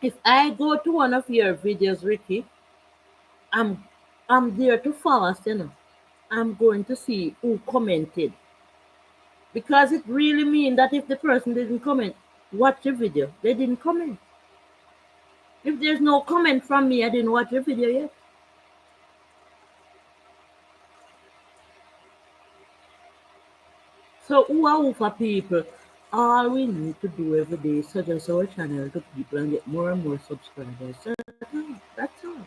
if I go to one of your videos, Ricky, I'm I'm there to fast, you know. I'm going to see who commented. Because it really means that if the person didn't comment, watch the video. They didn't comment. If there's no comment from me, I didn't watch the video yet. So who are who for people? All we need to do every day is suggest our channel to people and get more and more subscribers. That's all. That's all.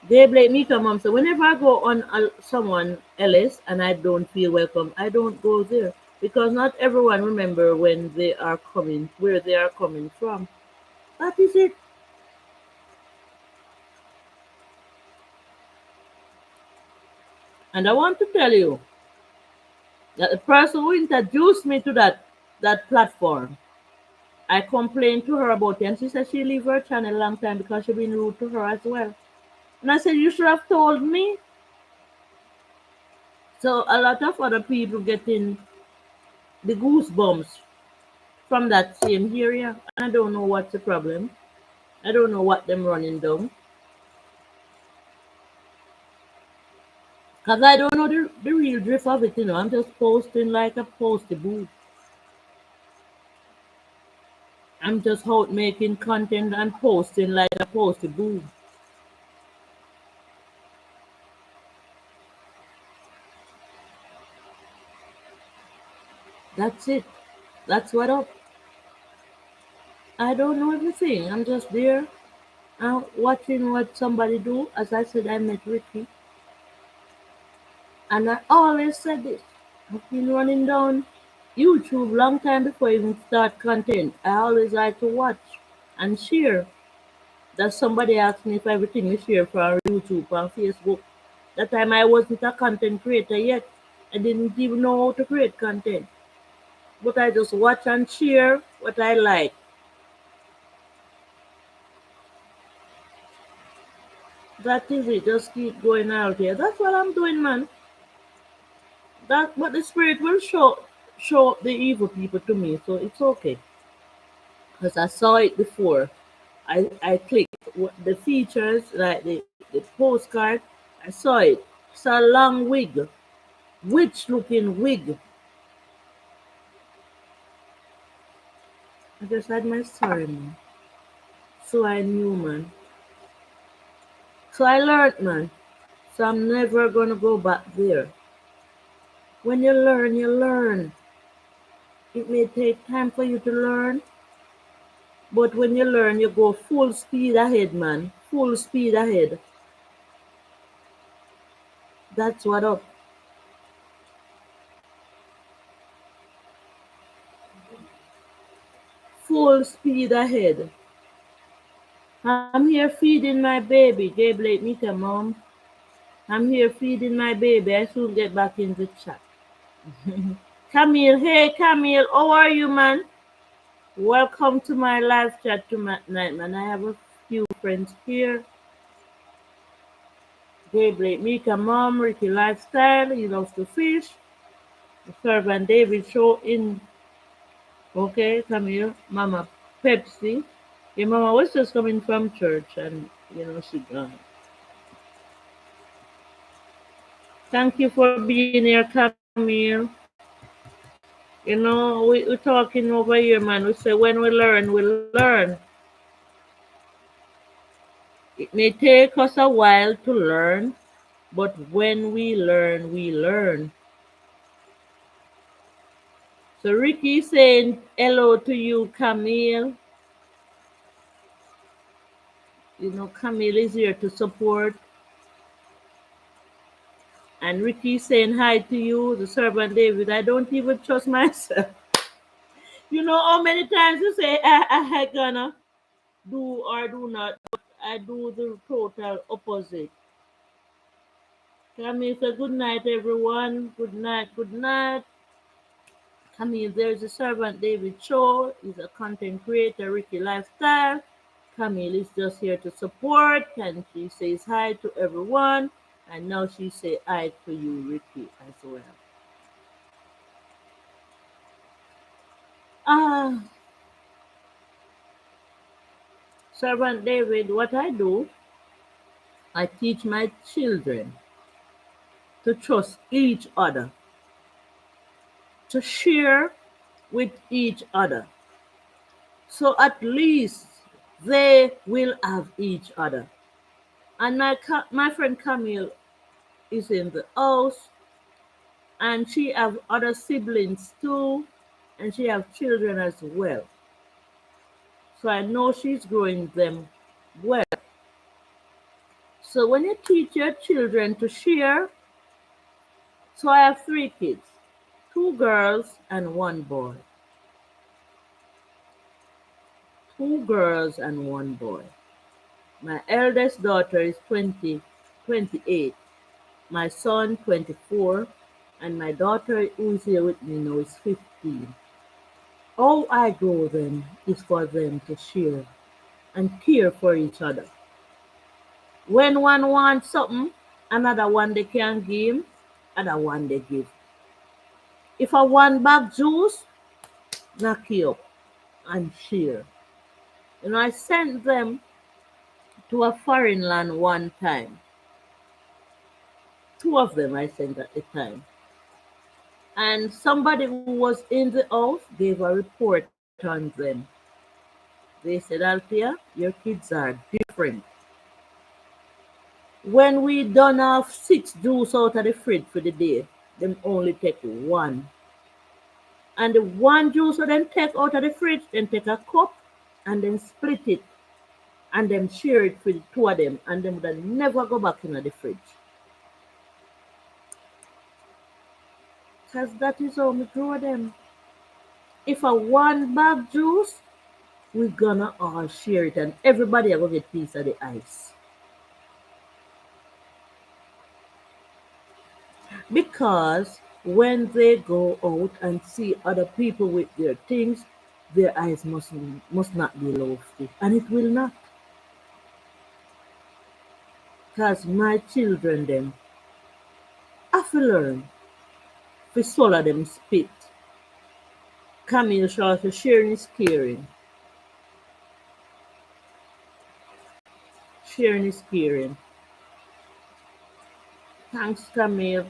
They blame me come mom. So whenever I go on someone else and I don't feel welcome, I don't go there because not everyone remember when they are coming, where they are coming from. That is it. And I want to tell you that the person who introduced me to that platform, I complained to her about it, and she said she leave her channel a long time because she been rude to her as well. And I said you should have told me. So a lot of other people getting the goosebumps from that same area. I don't know what's the problem. I don't know what them running down. Cause I don't know the real drift of it, you know. I'm just posting like a posty boo. I'm just out making content and posting like a posty boo. That's it. That's what up. I don't know everything. I'm just there watching what somebody do. As I said, I met Ricky. And I always said this. I've been running down YouTube long time before I even start content. I always like to watch and share. That somebody asked me if everything is share for YouTube and Facebook. That time I wasn't a content creator yet. I didn't even know how to create content. But I just watch and share what I like. That is it. Just keep going out here. That's what I'm doing, man. That but the spirit will show the evil people to me, so it's okay. Because I saw it before. I clicked the features, like the postcard. I saw it. It's a long wig, witch looking wig. I just had my story, man. So I knew, man. So I learned, man. So I'm never gonna go back there. When you learn, you learn. It may take time for you to learn, but when you learn, you go full speed ahead, man. Full speed ahead. That's what up. Full speed ahead. I'm here feeding my baby. Jay Blake, me tell mom. I'm here feeding my baby. I soon get back in the chat. Camille, hey Camille, how are you, man? Welcome to my live chat tonight, man. I have a few friends here. Jay Blake, Mika, mom, Ricky Lifestyle, he loves to fish. The Servant David show in. Okay, Camille, Mama Pepsi. Your mama was just coming from church and she gone. Thank you for being here, Camille. We're talking over here, man. We say when we learn. It may take us a while to learn, but when we learn, we learn. So Ricky saying hello to you, Camille. Camille is here to support. And Ricky saying hi to you, the servant David. I don't even trust myself. You know how many times you say I gonna do or do not, but I do the total opposite. Camille said, good night, everyone. Good night, good night. Camille, there's a servant David Cho. He's a content creator, Ricky Lifestyle. Camille is just here to support, and she says hi to everyone. And now she say hi to you, Ricky, as well. Ah, servant David, what I do, I teach my children to trust each other, to share with each other. So at least they will have each other. And my friend Camille is in the house, and she have other siblings too, and she have children as well. So I know she's growing them well. So when you teach your children to share, so I have three kids, two girls and one boy. Two girls and one boy. My eldest daughter is 28. My son 24, and my daughter who is here with me now is 15. All I grow them is for them to share and care for each other. When one wants something, another one they can give, other one they give. If I want bag juice, knock you up and share. I sent them to a foreign land one time. Two of them I sent at the time. And somebody who was in the house gave a report on them. They said, Althea, your kids are different. When we done have six juice out of the fridge for the day, them only take one. And the one juice that them take out of the fridge, then take a cup and then split it and then share it with the two of them, and them would never go back into the fridge. Because that is how we grow them. If a one bag juice, we're gonna all share it and everybody are gonna get piece of the ice. Because when they go out and see other people with their things, their eyes must not be lofty. And it will not. Because my children them have to learn to swallow them spit. Camille Shaw to sharing is caring. Sharing is caring. Thanks, Camille.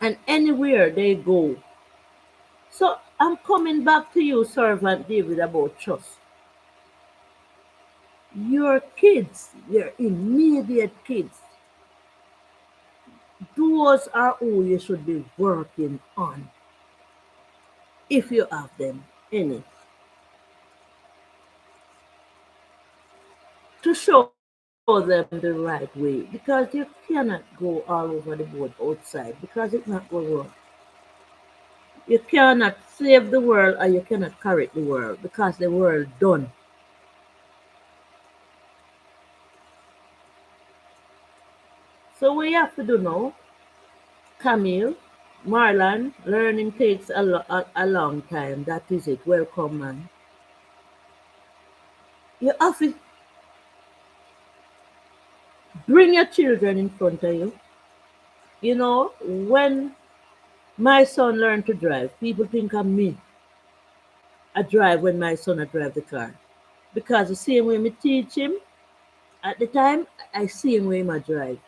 And anywhere they go, So I'm coming back to you, Servant David, about trust. Your kids, your immediate kids, those are who you should be working on if you have them any, to show them the right way, because you cannot go all over the board outside because it's not going to work. You cannot save the world or you cannot correct the world because the world done. So what you have to do now, Camille, Marlon, learning takes a long time. That is it. Welcome, man. You have to bring your children in front of you. You know, when my son learned to drive, people think of me. I drive when my son I drive the car. Because the same way me teach him at the time, I see him way I drive.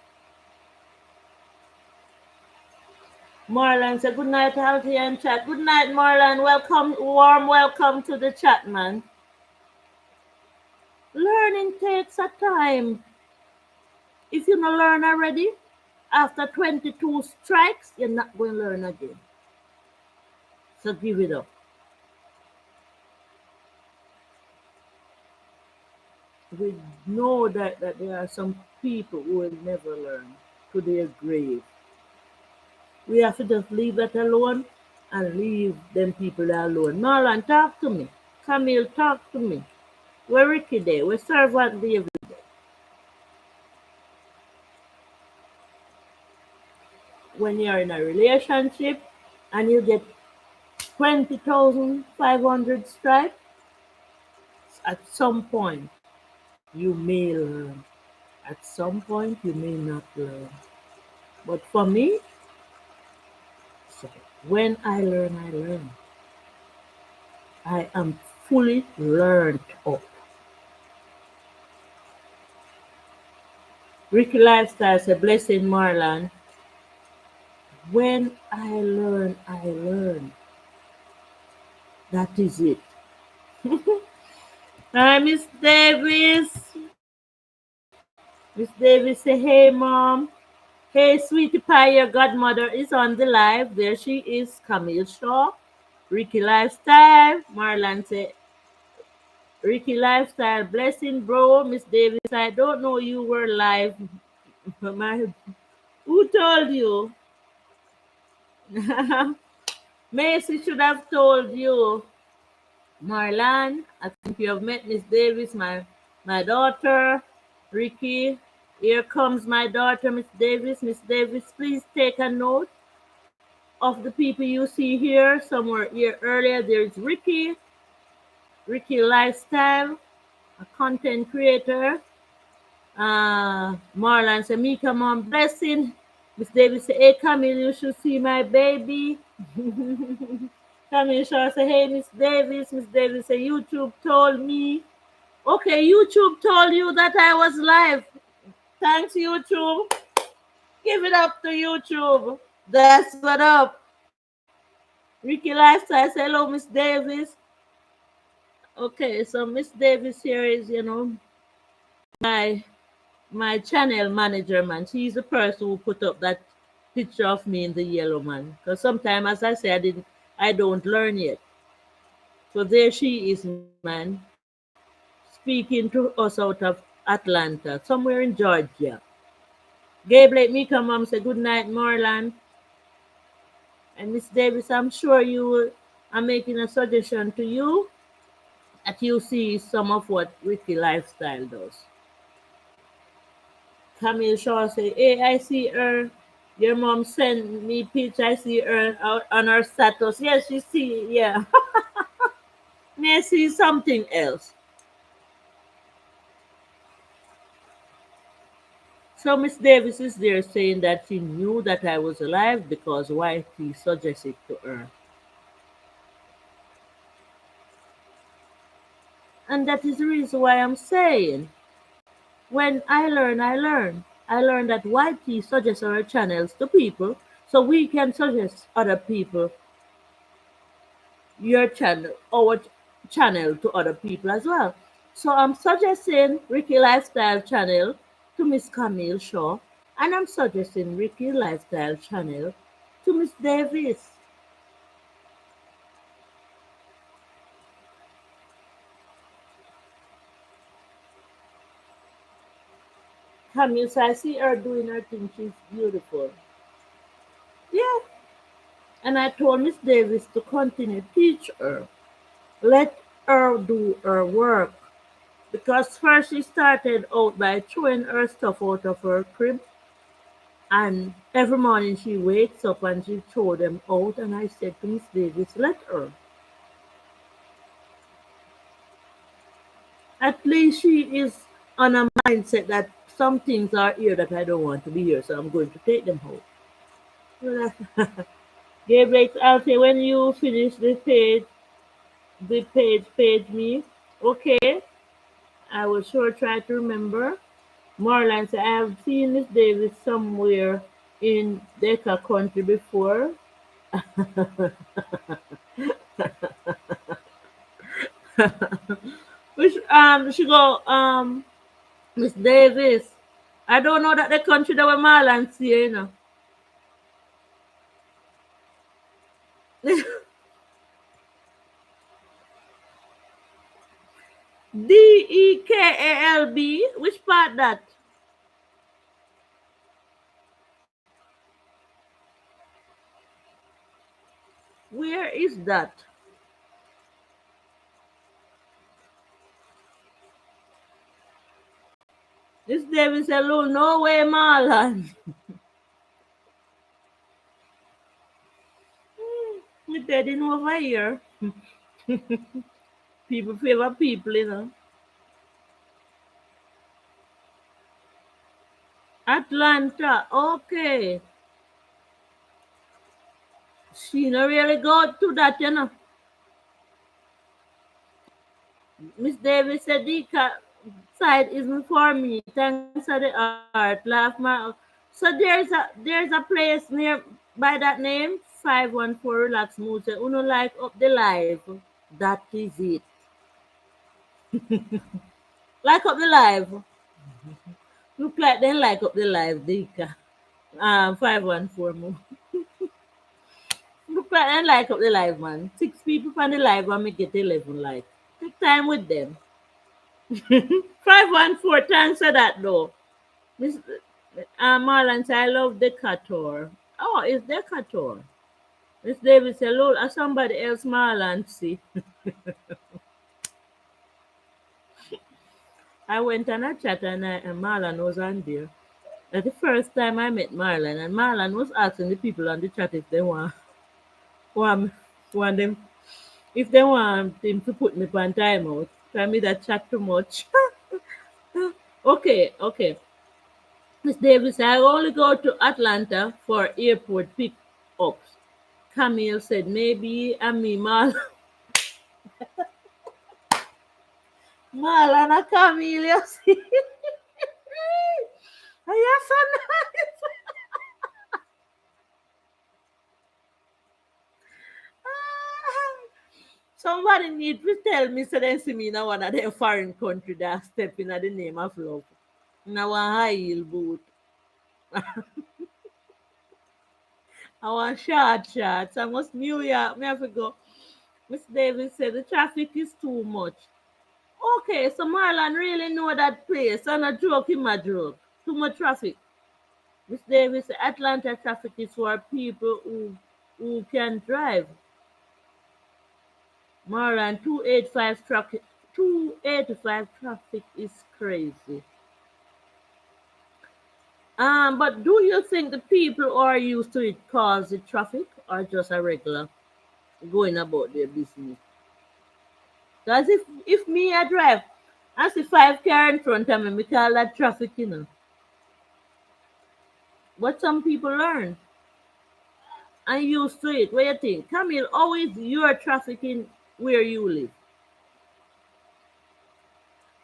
Marlon said, good night, healthy and chat. Good night, Marlon. Welcome, warm welcome to the chat, man. Learning takes a time. If you not learn already, after 22 strikes, you're not going to learn again. So give it up. We know that there are some people who will never learn to their grave. We have to just leave that alone and leave them people alone. Marlon, talk to me. Camille, talk to me. Where Ricky there? Where Servant David? When you're in a relationship and you get 20,500 stripes, at some point you may learn. At some point you may not learn. But for me, so when I learn, I learn. I am fully learned up. Ricky Lifestyle said, blessing Marlon. When I learn, I learn. That is it. Hi, Miss Davis. Miss Davis say, hey, mom. Hey, sweetie pie, your godmother is on the live. There she is, Camille Shaw. Ricky Lifestyle. Marlon say, Ricky Lifestyle, blessing, bro. Miss Davis, I don't know you were live. Who told you? Macy should have told you. Marlon, I think you have met Miss Davis, my daughter. Ricky, here comes my daughter, Miss Davis. Miss Davis, please take a note of the people you see here. Somewhere here earlier, there's Ricky, Ricky Lifestyle, a content creator. Marlon said, Mika, mom, blessing. Miss Davis said, hey, Camille, you should see my baby. Camille Shaw said, hey, Miss Davis. Miss Davis said, YouTube told me. Okay, YouTube told you that I was live. Thanks, YouTube. Give it up to YouTube. That's what up. Ricky Lifestyle said, hello, Miss Davis. Okay, so Miss Davis here is, my my channel manager, man. She's the person who put up that picture of me in the yellow, man. Because sometimes, as I say, I don't learn yet. So there she is, man, speaking to us out of Atlanta, somewhere in Georgia. Gabe let me come mom say good night, Marlon. And Miss Davis, I'm sure I'm making a suggestion to you that you see some of what Ricky Lifestyle does. Camille Shaw say, hey, I see her. Your mom sent me picture. I see her out on her status. Yes, she see, yeah. May I see something else? So Miss Davis is there saying that she knew that I was alive because YT suggested to her. And that is the reason why I'm saying, when I learn, I learn. I learned that YT suggests our channels to people so we can suggest other people your channel, our channel to other people as well. So I'm suggesting Ricky Lifestyle channel to Miss Camille Shaw, and I'm suggesting Ricky Lifestyle channel to Miss Davis. Camille, so I see her doing her thing. She's beautiful. Yeah, and I told Miss Davis to continue teach her. Let her do her work. Because first she started out by throwing her stuff out of her crib, and every morning she wakes up and she throw them out, and I said to Miss Davis, let her. At least she is on a mindset that some things are here that I don't want to be here, so I'm going to take them out. Well, Gabriel, I'll say when you finish the page me, okay, I will sure try to remember. Marlon said, I have seen Miss Davis somewhere in Decca country before. Which she go Miss Davis. I don't know that the country that we Marlon see, you know. Dekalb. Which part that? Where is that? Miss Davis alone. No way, Marlon. We dead over here. People favor people, you know. Atlanta. Okay. She no really go to that, you know. Miss Davis said the side isn't for me. Thanks for the art. Laugh my so there's a place near by that name, 514 Relax Mood. Say, Uno like up the live. That is it. Like up the live. Look like then like up the live, Dika. 514 more. Look like then like up the live, man. Six people on the live and me get 11 like. Take time with them. 514, thanks for that though. Miss Marlon said, I love Decatur. Oh, it's Decatur. Miss Davis said, Lord, somebody else Marlon see. I went on a chat and Marlon was on there. That's the first time I met Marlon, and Marlon was asking the people on the chat if they want, want them, if they want him to put me on timeout. Tell me that chat too much. Okay, okay. Miss Davis, I only go to Atlanta for airport pick-ups. Camille said, maybe I mean Marlon and Camille, you see. Yes, so nice. Somebody need to tell me so they see me in one of them foreign country that step in the name of love. In a one high heel boot. I want short shots. I must New York. Me have to go. Miss Davis said the traffic is too much. Okay, so Marlon really know that place. I'm not joking, my joke. Too much traffic. Miss Davis, Atlanta traffic is for people who can drive. Marlon, 285 traffic is crazy. But do you think the people who are used to it cause the traffic or just a regular going about their business? Because if me I drive, I see five car in front of me, me call that traffic, you know. But some people learn and used to it. What you think? Camille, always your trafficking where you live.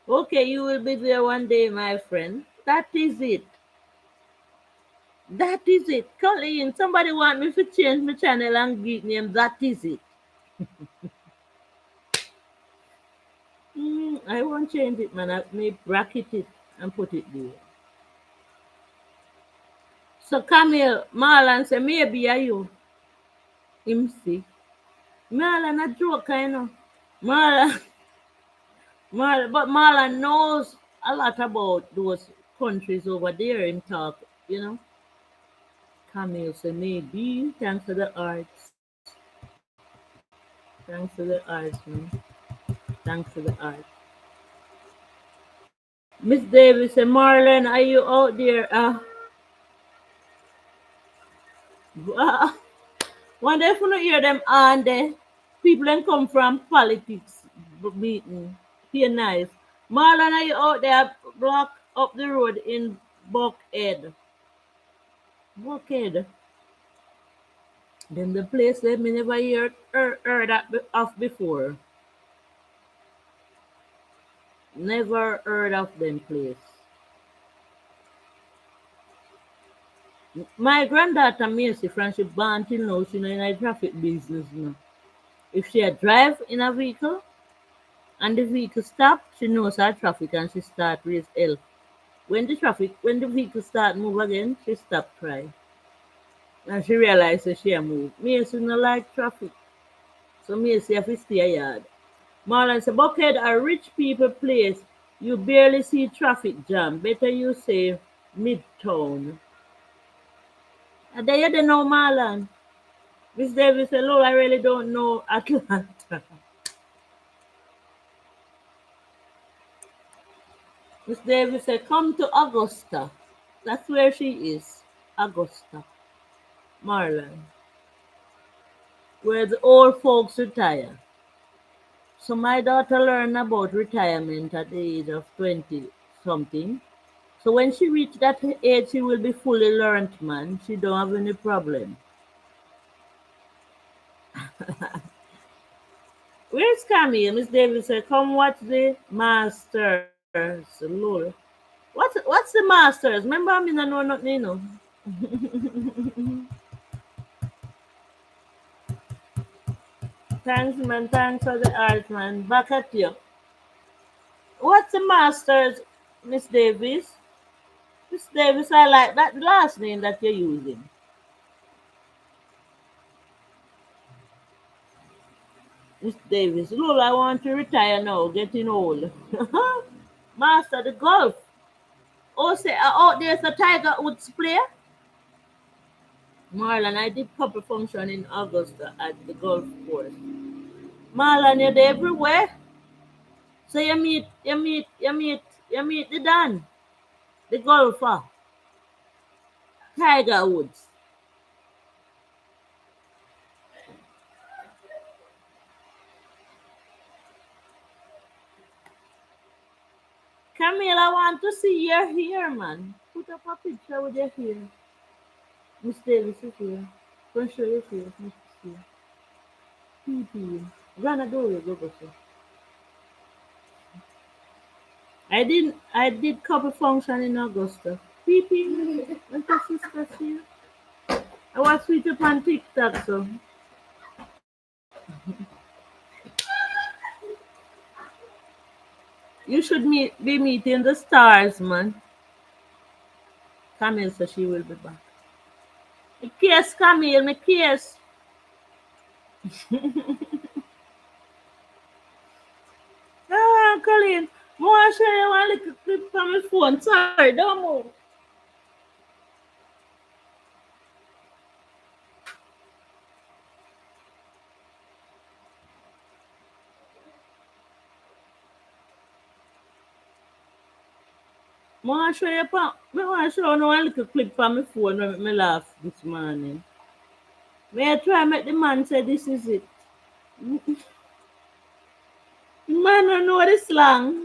Okay, you will be there one day, my friend. That is it. That is it. Colleen, somebody want me to change my channel and give name. That is it. I won't change it, man. I may bracket it and put it there. So Camille, Marlon say maybe are you. Him see. Marlon a joke, you know. Marlon, Marlon, but Marlon knows a lot about those countries over there in talk, you know. Camille say maybe. Thanks for the arts. Thanks for the arts, man. Thanks for the arts. Miss Davis say, Marlon, are you out there? Uh, One day if you hear them and people then come from politics meeting. Be nice. Marlon, are you out there block up the road in Buckhead? Buckhead. Then the place that me never heard of before. Never heard of them place. My granddaughter Macy from she born till now, she know in a traffic business now. If she a drive in a vehicle and the vehicle stop, she knows her traffic and she start raise hell. When the vehicle start move again, she stop cry. And she realize that she a move. Macy no like traffic. So Macy have to stay yard. Marlon say, Buckhead a rich people place. You barely see traffic jam. Better you say midtown. And there you dey know Marlon. Miss Davis said, Lord, I really don't know Atlanta. Miss Davis said, come to Augusta. That's where she is. Augusta. Marlon. Where the old folks retire. So my daughter learned about retirement at the age of 20 something. So when she reached that age, she will be fully learned, man. She don't have any problem. Where's Camille? Miss Davis said, come watch the Masters. Lord. What's the Masters? Remember, I mean, I know nothing, you know. Thanks, man. Thanks for the art, man. Back at you. What's the Masters, Miss Davis? Miss Davis, I like that last name that you're using. Miss Davis, Lola, I want to retire now, getting old. Master the golf. Oh, say out there's a Tiger Woods player. Marlon, I did couple function in August at the golf course. Marlon, you're there everywhere. So you meet the Dan, the golfer, Tiger Woods. Camille, I want to see your hair, man. Put up a picture with your hair. Miss Davis is here. Don't show your face. Miss here. PP. Run a door, go go sir. I did couple function in Augusta. PP. And your sister here. I was with up on TikTok, so you should be meeting the stars, man. Camille said she will be back. Me case, Camille, me case. Colleen, more show you one little clip from my phone. Sorry, don't move. More show you me want to show you one little clip from my phone when me laugh this morning. May I try make the man say this is it? The man don't know the slang.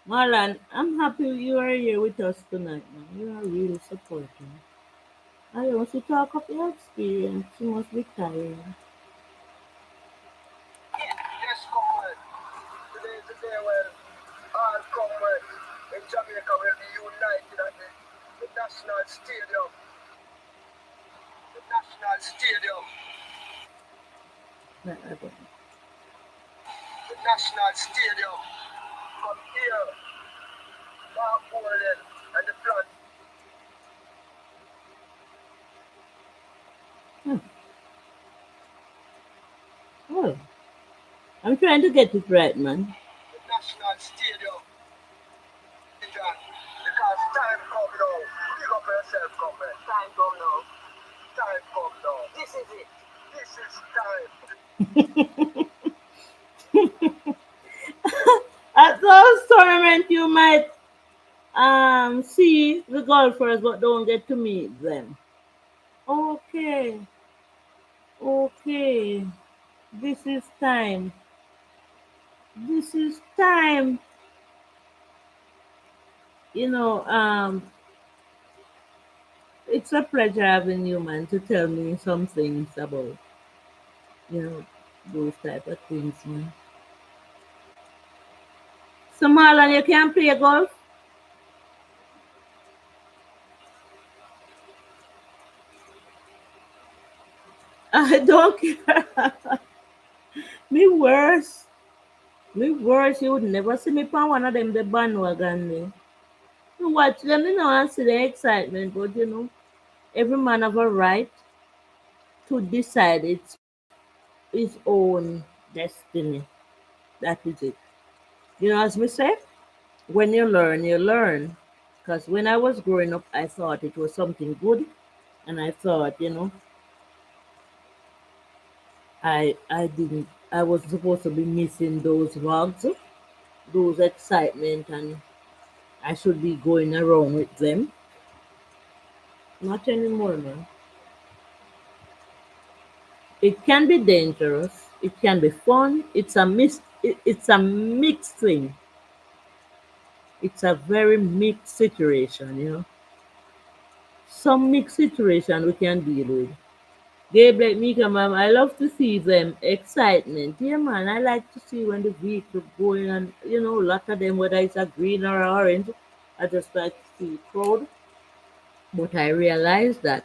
Marlon, I'm happy you are here with us tonight, man. You are really supporting. I also talk of your experience. You must be tired. Yes, comrade. Today is the day when all comrades in Jamaica will be united at the National Stadium. I don't The National Stadium. From here, Mark Warden and the plan. know. Oh, I'm trying to get it right, man. The National Stadium. John, because time come now. Big up yourself, comrade. Time come now. Time come now. This is it. This is time. At those tournaments, you might see the golfers, but don't get to meet them. Okay, okay. This is time. This is time. You know, it's a pleasure having you, man, to tell me some things about, you know, those type of things, man. So, Marlon, you can play golf? I don't care. Me worse. Me worse. You would never see me on one of them, the bandwagon, me. You watch them, you know, and see the excitement, but, you know, every man have a right to decide his own destiny. That is it. You know, as me say, when you learn, you learn. Because when I was growing up, I thought it was something good, and I thought, you know, I didn't. I was supposed to be missing those vlogs, those excitement, and I should be going around with them. Not anymore, man. It can be dangerous. It can be fun. It's a mixed thing. It's a very mixed situation, you know. Some mixed situation we can deal with. Gabe like me, come on, I love to see them excitement. Yeah, man, I like to see when the vehicle going and you know, a lot of them, whether it's a green or a orange, I just like to see the crowd. But I realize that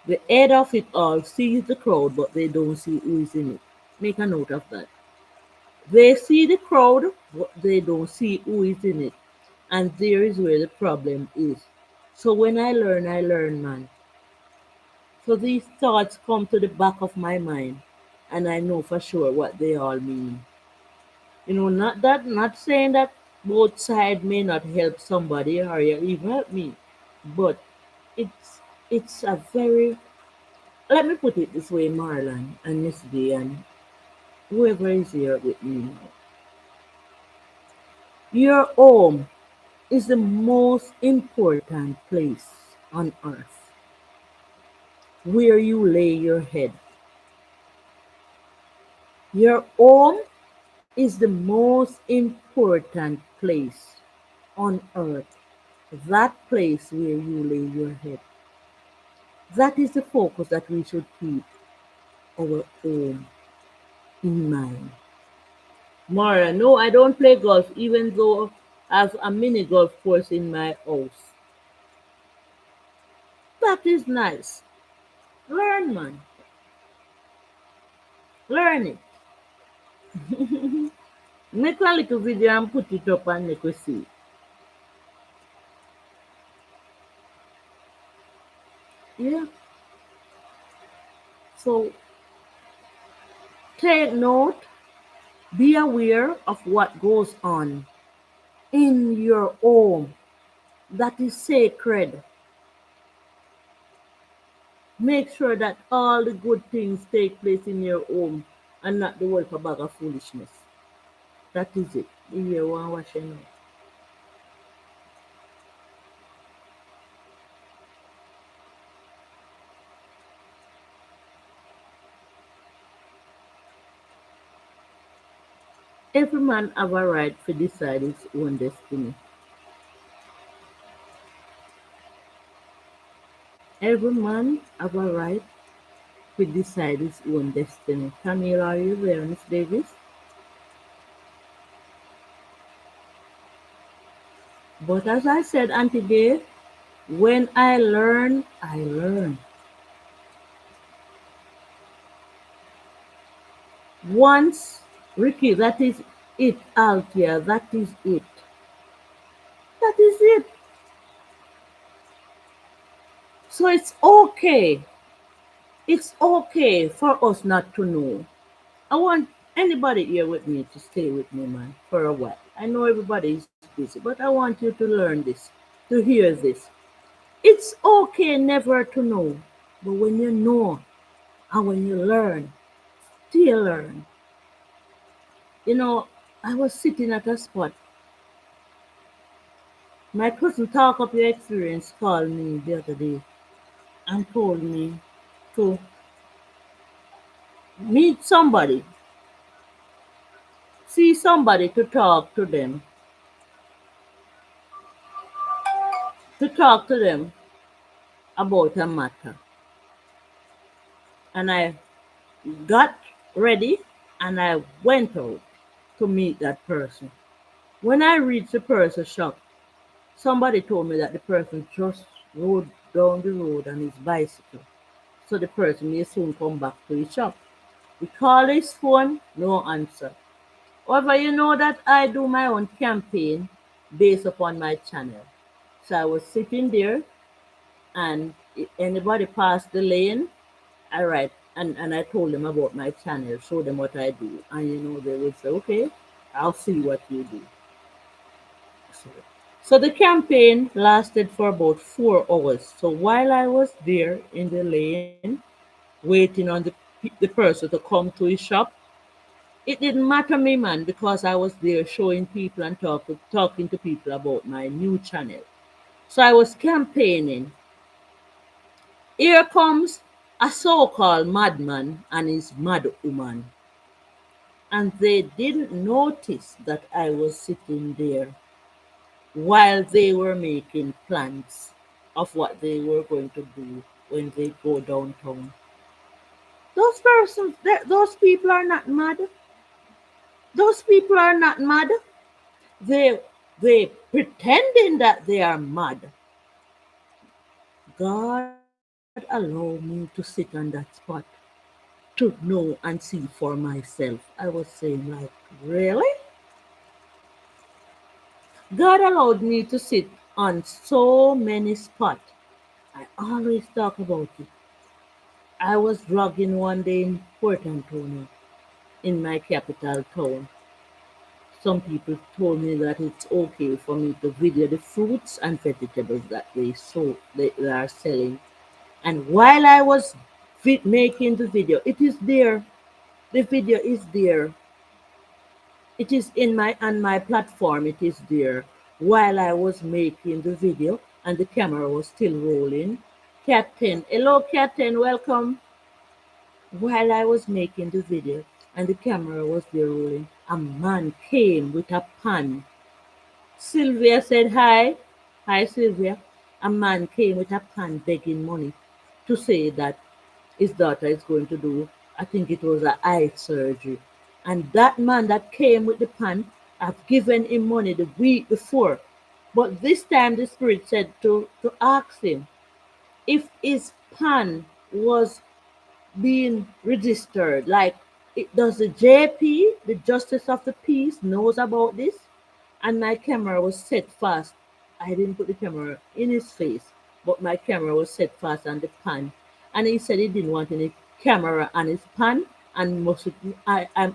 the head of it all sees the crowd, but they don't see who is in it. Make a note of that. They see the crowd, but they don't see who is in it. And there is where the problem is. So when I learn, man. So these thoughts come to the back of my mind, and I know for sure what they all mean. You know, not saying that both sides may not help somebody or even help me, but it's it's a very, let me put it this way, Marlon and Miss D and whoever is here with me now. Your home is the most important place on earth where you lay your head. Your home is the most important place on earth. That place where you lay your head. That is the focus that we should keep our home in mind. Mara, no, I don't play golf, even though I have a mini golf course in my house. That is nice. Learn, man. Learn it. Make a little video and put it up and make us see. Yeah. So take note, be aware of what goes on in your home that is sacred. Make sure that all the good things take place in your home and not the work of bag of foolishness. That is it. The year one washing out. Every man have a right to decide his own destiny. Every man have a right to decide his own destiny. Camille, are you there, Miss Davis? But as I said, Auntie Dave, when I learn, I learn. Once, Ricky, that is it, Althea, that is it. That is it. So it's okay for us not to know. I want anybody here with me to stay with me, man, for a while. I know everybody is busy, but I want you to learn this, to hear this. It's okay never to know, but when you know and when you learn, still learn. You know, I was sitting at a spot. My cousin Talk Up Your Experience called me the other day and told me to meet somebody, see somebody to talk to them about a matter. And I got ready and I went out to meet that person. When I reached the person's shop, somebody told me that the person just rode down the road on his bicycle. So the person may soon come back to his shop. We call his phone, no answer. However, you know that I do my own campaign based upon my channel. So I was sitting there and if anybody passed the lane, I write and I told them about my channel, show them what I do. And you know, they would say, okay, I'll see what you do. So, so the campaign lasted for about 4 hours. So while I was there in the lane, waiting on the person to come to his shop, it didn't matter me, man, because I was there showing people and talking to people about my new channel. So I was campaigning. Here comes a so-called madman and his mad woman, and they didn't notice that I was sitting there while they were making plans of what they were going to do when they go downtown. Those people are not mad. Those people are not mad. They they pretending that they are mad. God allowed me to sit on that spot to know and see for myself. I was saying like, really? God allowed me to sit on so many spots. I always talk about it. I was jogging one day in Port Antonio, in my capital town. Some people told me that it's okay for me to video the fruits and vegetables that they are selling. And while I was making the video, it is there. The video is there. It is in my on my platform. It is there. While I was making the video and the camera was still rolling. Cat 10, hello Cat 10, welcome. While I was making the video and the camera was there rolling, a man came with a pan. Sylvia said hi. Hi Sylvia. A man came with a pan begging money to say that his daughter is going to do, I think it was a eye surgery. And that man that came with the pan, I've given him money the week before. But this time the spirit said to ask him if his pan was being registered. Like, does the JP, the Justice of the Peace, knows about this? And my camera was set fast. I didn't put the camera in his face, but my camera was set fast on the pan. And he said he didn't want any camera on his pan, and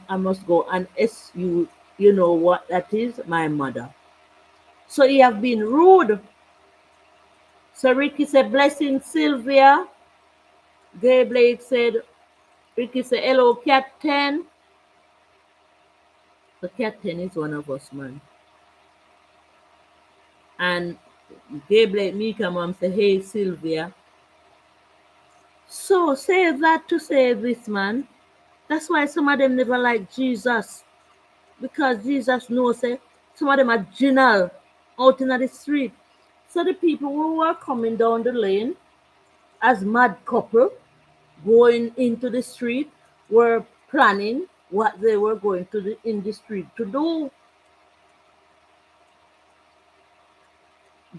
I must go and you know what that is, my mother. So he have been rude. So Ricky said, blessing Sylvia. Gay Blake said, Ricky said, hello, Captain. The Captain is one of us, man. And Gay Blake Mika mom said, hey, Sylvia. So say that to say this, man. That's why some of them never like Jesus. Because Jesus knows, say, some of them are general out in the street. So the people who were coming down the lane as mad couple going into the street were planning what they were going to in the street to do.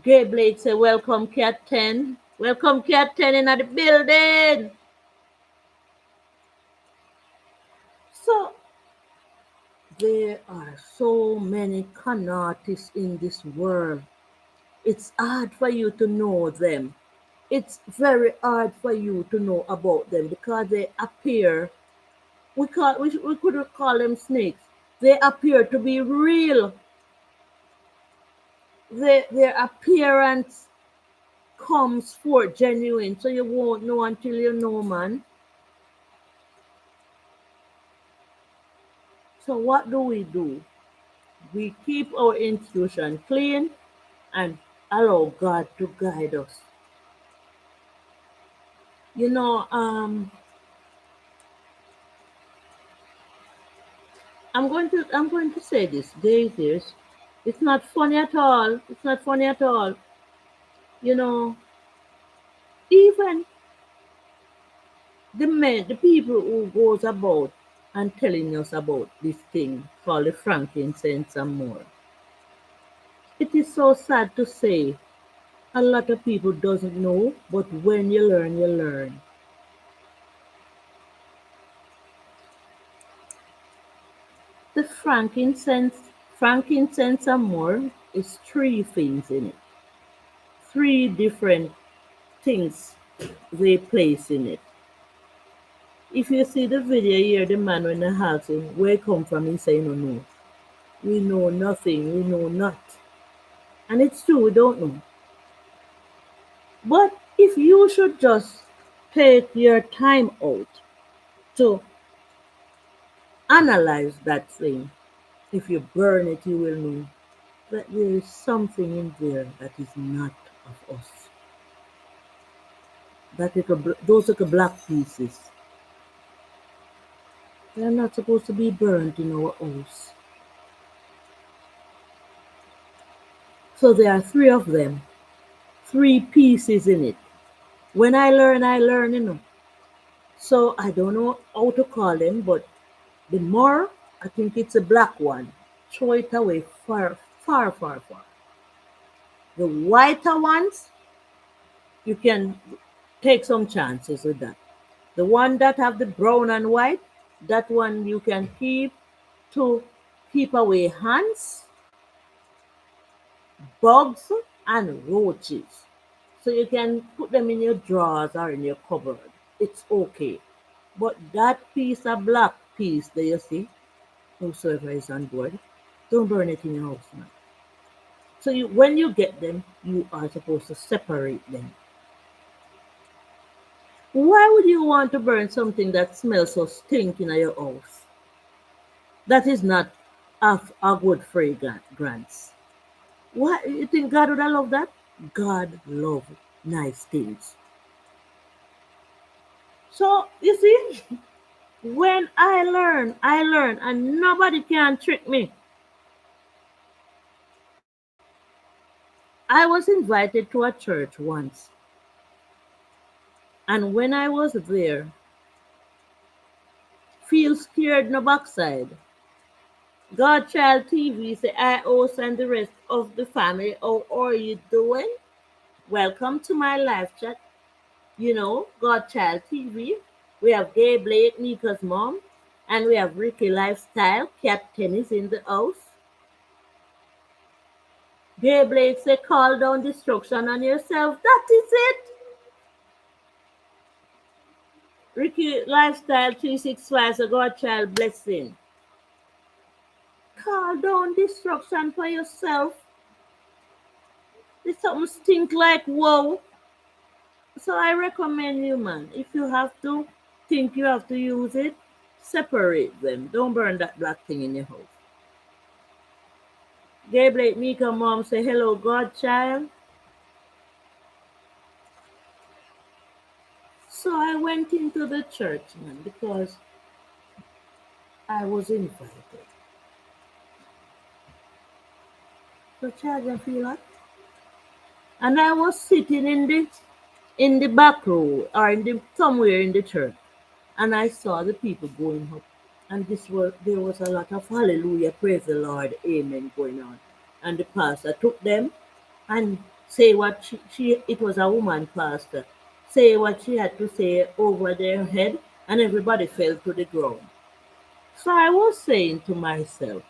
Gay Blake said, welcome Cat 10. Welcome Cat 10 in the building. So There are so many con artists in this world. It's hard for you to know them. It's very hard for you to know about them because they appear, we could call them snakes. They appear to be real. Their appearance comes forth genuine, so you won't know until you know, man. So what do? We keep our institution clean and allow God to guide us. You know, I'm going to say this. There is this. It's not funny at all. It's not funny at all. You know, even the people who goes about and telling us about this thing called the frankincense and more. It is so sad to say a lot of people doesn't know, but when you learn, you learn. The frankincense and more is three things in it. Three different things they place in it. If you see the video here, the man when I ask him where it come from, he say no no. We know nothing, we know not. And it's true, we don't know. But if you should just take your time out to analyze that thing, if you burn it, you will know that there is something in there that is not of us. Those little black pieces, they're not supposed to be burnt in our house. So there are three of them, three pieces in it. When I learn, So I don't know how to call them, but the more I think it's a black one. Throw it away far, far, far, far. The whiter ones, you can take some chances with that. The one that have the brown and white, that one you can keep to keep away ants, bugs, and roaches. So you can put them in your drawers or in your cupboard. It's okay. But that piece of black piece that you see, whosoever is on board, don't burn it in your house, man. So when you get them, you are supposed to separate them. Why would you want to burn something that smells so stinking in your house? That is not of a good fragrance. Why you think God would love that? God love nice things. So you see, when I learn, and nobody can trick me. I was invited to a church once, and when I was there, feel scared no backside. Godchild TV say I host and the rest of the family. How are you doing? Welcome to my live chat. Godchild TV. We have Gay Blake, Nika's mom, and we have Ricky Lifestyle, Cat Tennis in the house. Gay Blake say call down destruction on yourself. That is it. Ricky Lifestyle 365 a Godchild blessing. Call down destruction for yourself. There's something stink like whoa. So I recommend you, man, if you have to think you have to use it, separate them. Don't burn that black thing in your house. Gabriel Mika mom say hello, Godchild. So I went into the church, man, because I was invited. So child, you feel that? And I was sitting in the back row or somewhere in the church, and I saw the people going up, and there was a lot of hallelujah, praise the Lord, amen going on, and the pastor took them and say what it was a woman pastor, say what she had to say over their head, and everybody fell to the ground. So I was saying to myself,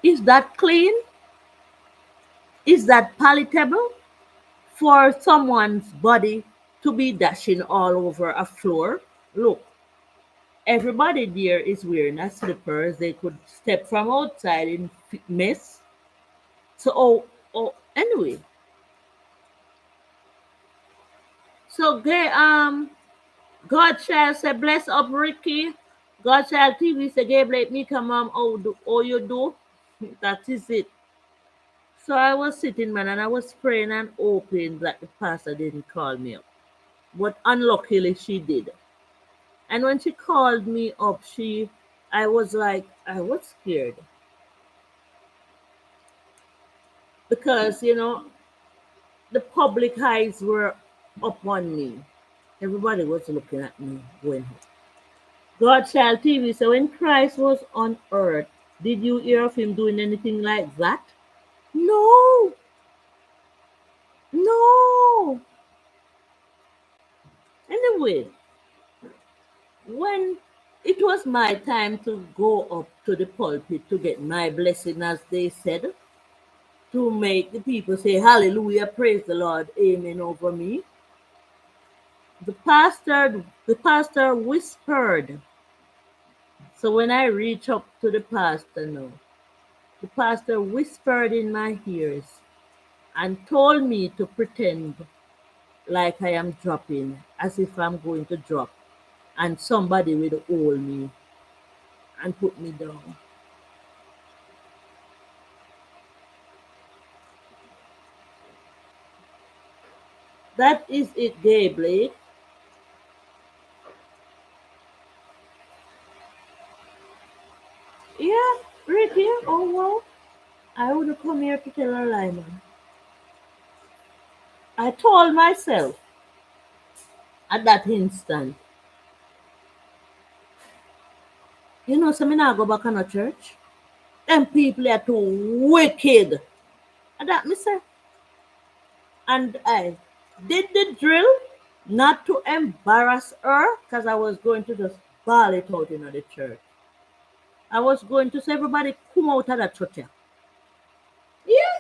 is that clean? Is that palatable for someone's body to be dashing all over a floor? Look, everybody there is wearing a slippers. They could step from outside in mess. So, anyway. So, Godchild said, bless up Ricky. Godchild TV said, Gabe, let me come oh you do. That is it. So I was sitting, man, and I was praying and hoping that the pastor didn't call me up. But unluckily, she did. And when she called me up, I was like, I was scared. Because, the public eyes were upon me. Everybody was looking at me going, Godchild TV. So when Christ was on earth, did you hear of him doing anything like that? No, no. Anyway, when it was my time to go up to the pulpit to get my blessing, as they said, to make the people say, Hallelujah, praise the Lord, amen over me, the pastor whispered. So when I reach up to the pastor now, the pastor whispered in my ears and told me to pretend like I am dropping, as if I'm going to drop, and somebody will hold me and put me down. That is it, Gay Blake. Yeah, Ricky, oh well, I would come here to tell a lie, man. I told myself at that instant, so me not go back on a church. Them people are too wicked. And that me say. And I did the drill not to embarrass her because I was going to just bawl it out in the church. I was going to say, everybody come out of that church. Yeah,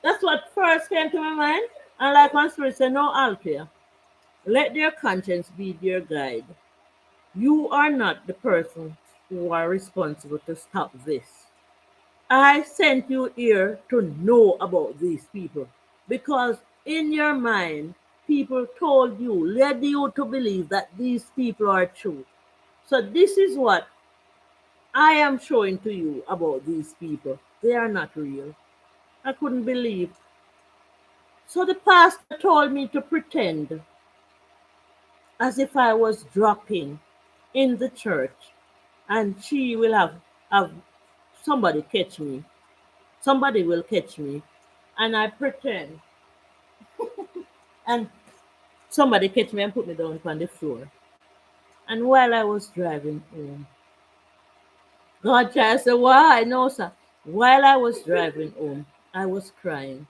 that's what first came to my mind. And like one spirit said, no, Althea, let their conscience be their guide. You are not the person who are responsible to stop this. I sent you here to know about these people because in your mind, people told you, led you to believe that these people are true. So this is what I am showing to you about these people. They are not real. I couldn't believe. So the pastor told me to pretend as if I was dropping in the church and she will have somebody catch me. Somebody will catch me. And I pretend. And somebody catch me and put me down on the floor. And while I was driving home, God child said, why? No, sir. While I was driving home, I was crying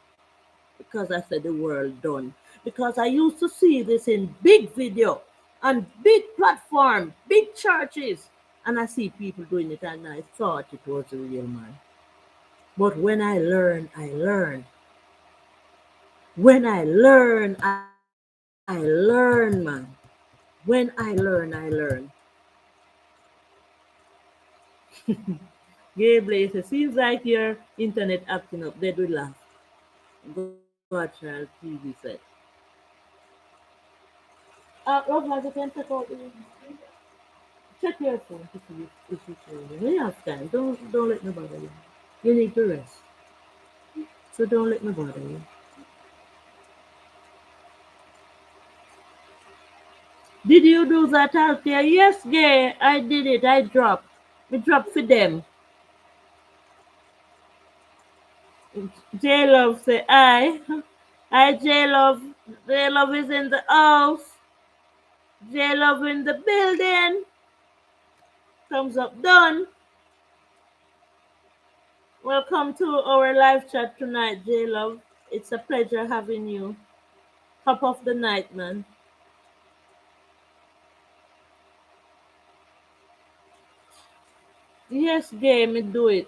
because I said the world done. Because I used to see this in big video on big platform, big churches. And I see people doing it and I thought it was a real man. But when I learned, I learned. When I learn, I learn, man. When I learn, I learn. Gay Blaze, seems like your internet acting up. They do laugh. Godchild TV said. Rob, you can check out check your phone to see if it's showing. When you have time, don't let me bother you. You need to rest. So don't let me bother you. Did you do that out there? Yes, gay. I did it. I dropped. We dropped for them. J Love say I. I J Love. J Love is in the house. J Love in the building. Thumbs up done. Welcome to our live chat tonight, J Love. It's a pleasure having you. Top of the night, man. Yes, gay, me do it.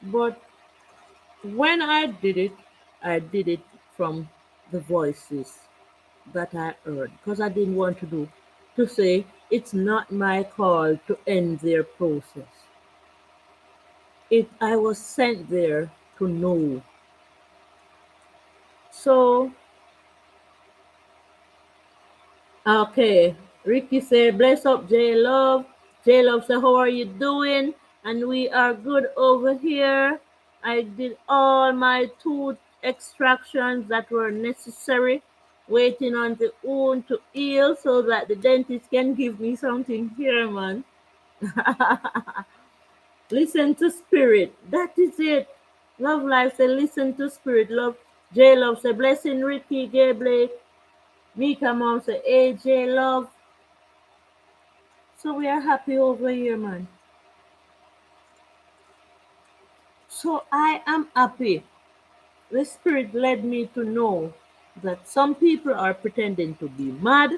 But when I did it from the voices that I heard because I didn't want to say it's not my call to end their process. It I was sent there to know. So okay, Ricky said, "Bless up, J Love." J Love said, "How are you doing?" And we are good over here. I did all my tooth extractions that were necessary, waiting on the wound to heal so that the dentist can give me something here, man. Listen to spirit. That is it. Love life say listen to spirit. Love J Love say blessing Ricky Gay Blake. Mika mom say AJ Love. So we are happy over here, man. So I am happy. The spirit led me to know that some people are pretending to be mad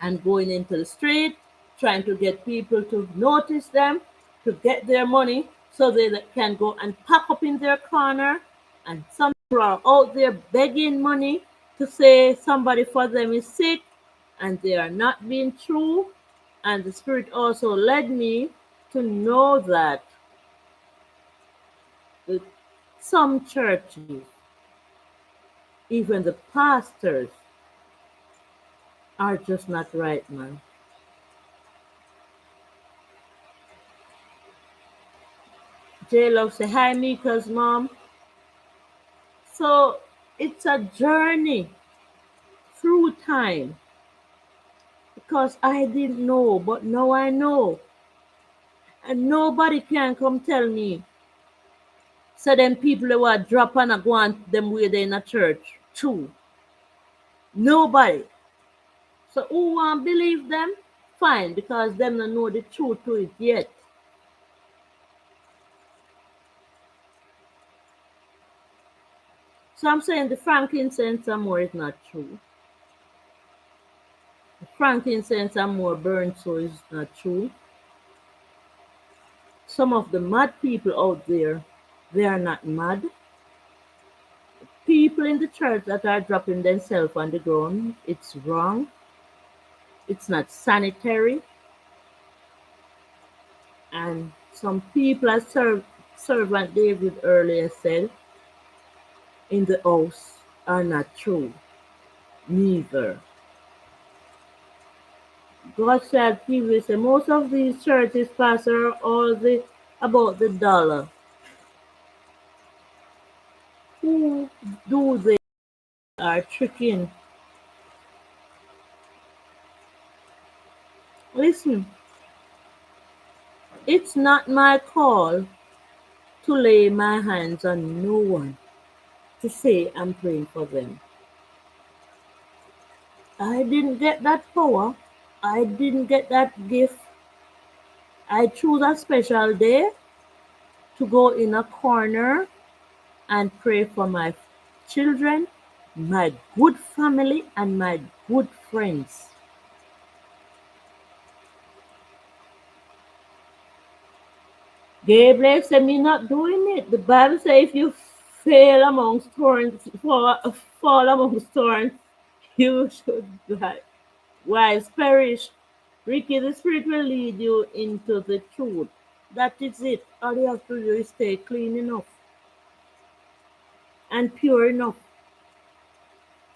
and going into the street, trying to get people to notice them, to get their money so they can go and pack up in their corner. And some people are out there begging money to say somebody for them is sick and they are not being true. And the Spirit also led me to know that the, some churches, even the pastors, are just not right, man. J Love say, "Hi, Mika's mom." So it's a journey through time because I didn't know, but now I know. And nobody can come tell me. So them people who are drop and a go on them way they in a church. True. Nobody. So who want believe them? Fine, because them don't know the truth to it yet. So I'm saying the frankincense and more is not true. The frankincense and more burned so is not true. Some of the mad people out there, they are not mad. People in the church that are dropping themselves on the ground, it's wrong. It's not sanitary. And some people, as Servant David earlier said, in the house are not true. Neither. God said previously, most of these churches, pastor, are all about the dollar. Who do they are tricking? Listen, it's not my call to lay my hands on no one to say I'm praying for them. I didn't get that power. I didn't get that gift. I choose a special day to go in a corner and pray for my children, my good family, and my good friends. Gabriel said, "Me not doing it." The Bible says if you fail amongst thorns, fall amongst thorns, you should die. Wives perish. Ricky, the Spirit will lead you into the truth. That is it. All you have to do is stay clean enough and pure enough.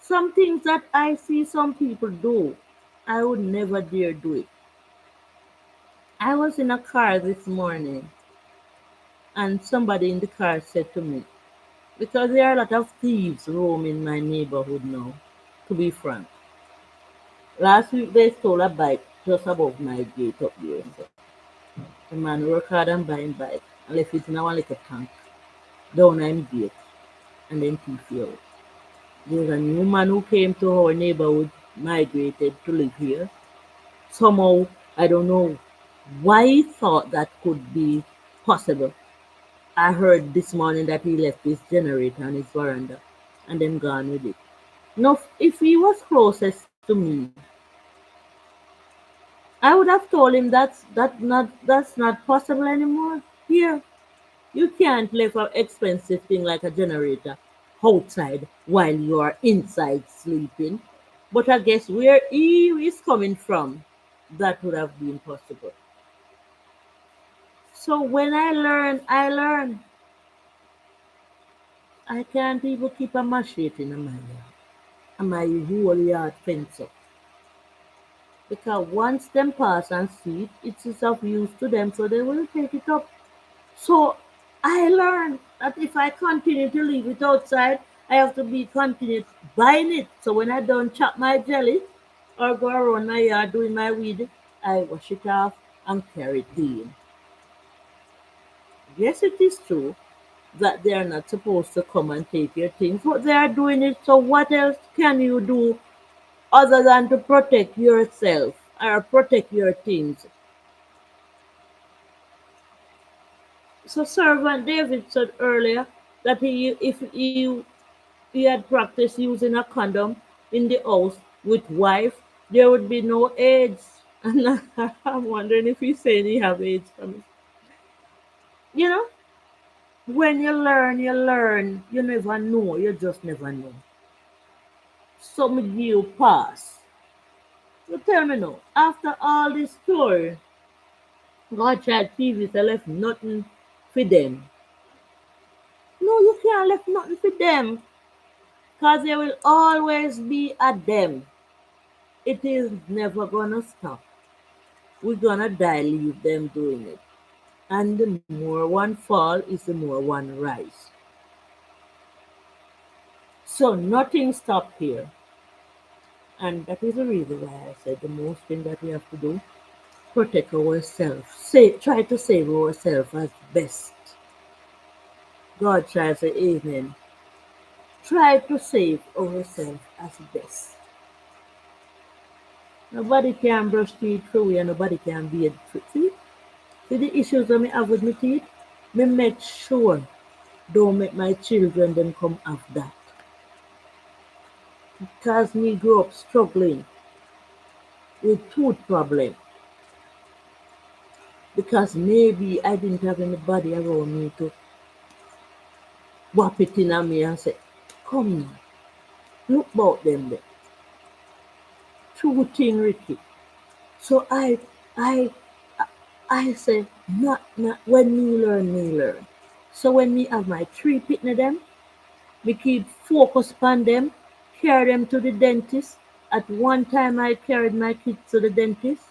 Some things that I see some people do, I would never dare do it. I was in a car this morning and somebody in the car said to me, because there are a lot of thieves roaming my neighborhood now, to be frank. Last week they stole a bike just above my gate up there. So the man work hard and buy bike and left it in our little tank down my gate and then thief it out. There's a new man who came to our neighborhood, migrated to live here. Somehow, I don't know why he thought that could be possible. I heard this morning that he left his generator on his veranda and then gone with it. Now, if he was closest to me, I would have told him that's not possible anymore. Here, you can't leave an expensive thing like a generator outside while you are inside sleeping. But I guess where he is coming from, that would have been possible. So when I learn. I can't even keep a machete in my yard. And my whole yard fence up. Because once them pass and see it, it is of use to them, so they will take it up. So I learned that if I continue to leave it outside, I have to be continued buying it. So when I don't chop my jelly or go around my yard doing my weed, I wash it off and carry it in. Yes, it is true that they are not supposed to come and take your things, but they are doing it. So what else can you do other than to protect yourself or protect your things? So Servant David said earlier that if he had practiced using a condom in the house with wife, there would be no AIDS. And I'm wondering if he's saying he have AIDS from it. You know, when you learn, you never know, you just never know. Some give you pass. You tell me now, after all this story, God child TV left nothing for them. No, you can't left nothing for them. Because there will always be a them. It is never gonna stop. We're gonna die, leave them doing it. And the more one fall is the more one rise. So nothing stopped here. And that is the reason why I said the most thing that we have to do, protect ourselves. Try to save ourselves as best. God shall say amen. Try to save ourselves as best. Nobody can brush teeth through and nobody can be a see? See the issues that me have with my teeth? Me make sure don't make my children them come have that. Because me grew up struggling with tooth problem. Because maybe I didn't have anybody around me to whop it in on me and say, come now, look about them there. True thing, Ricky. So I I say, not when me learn. So when me have my three pitney them, me keep focus upon them, carry them to the dentist. At one time I carried my kids to the dentist,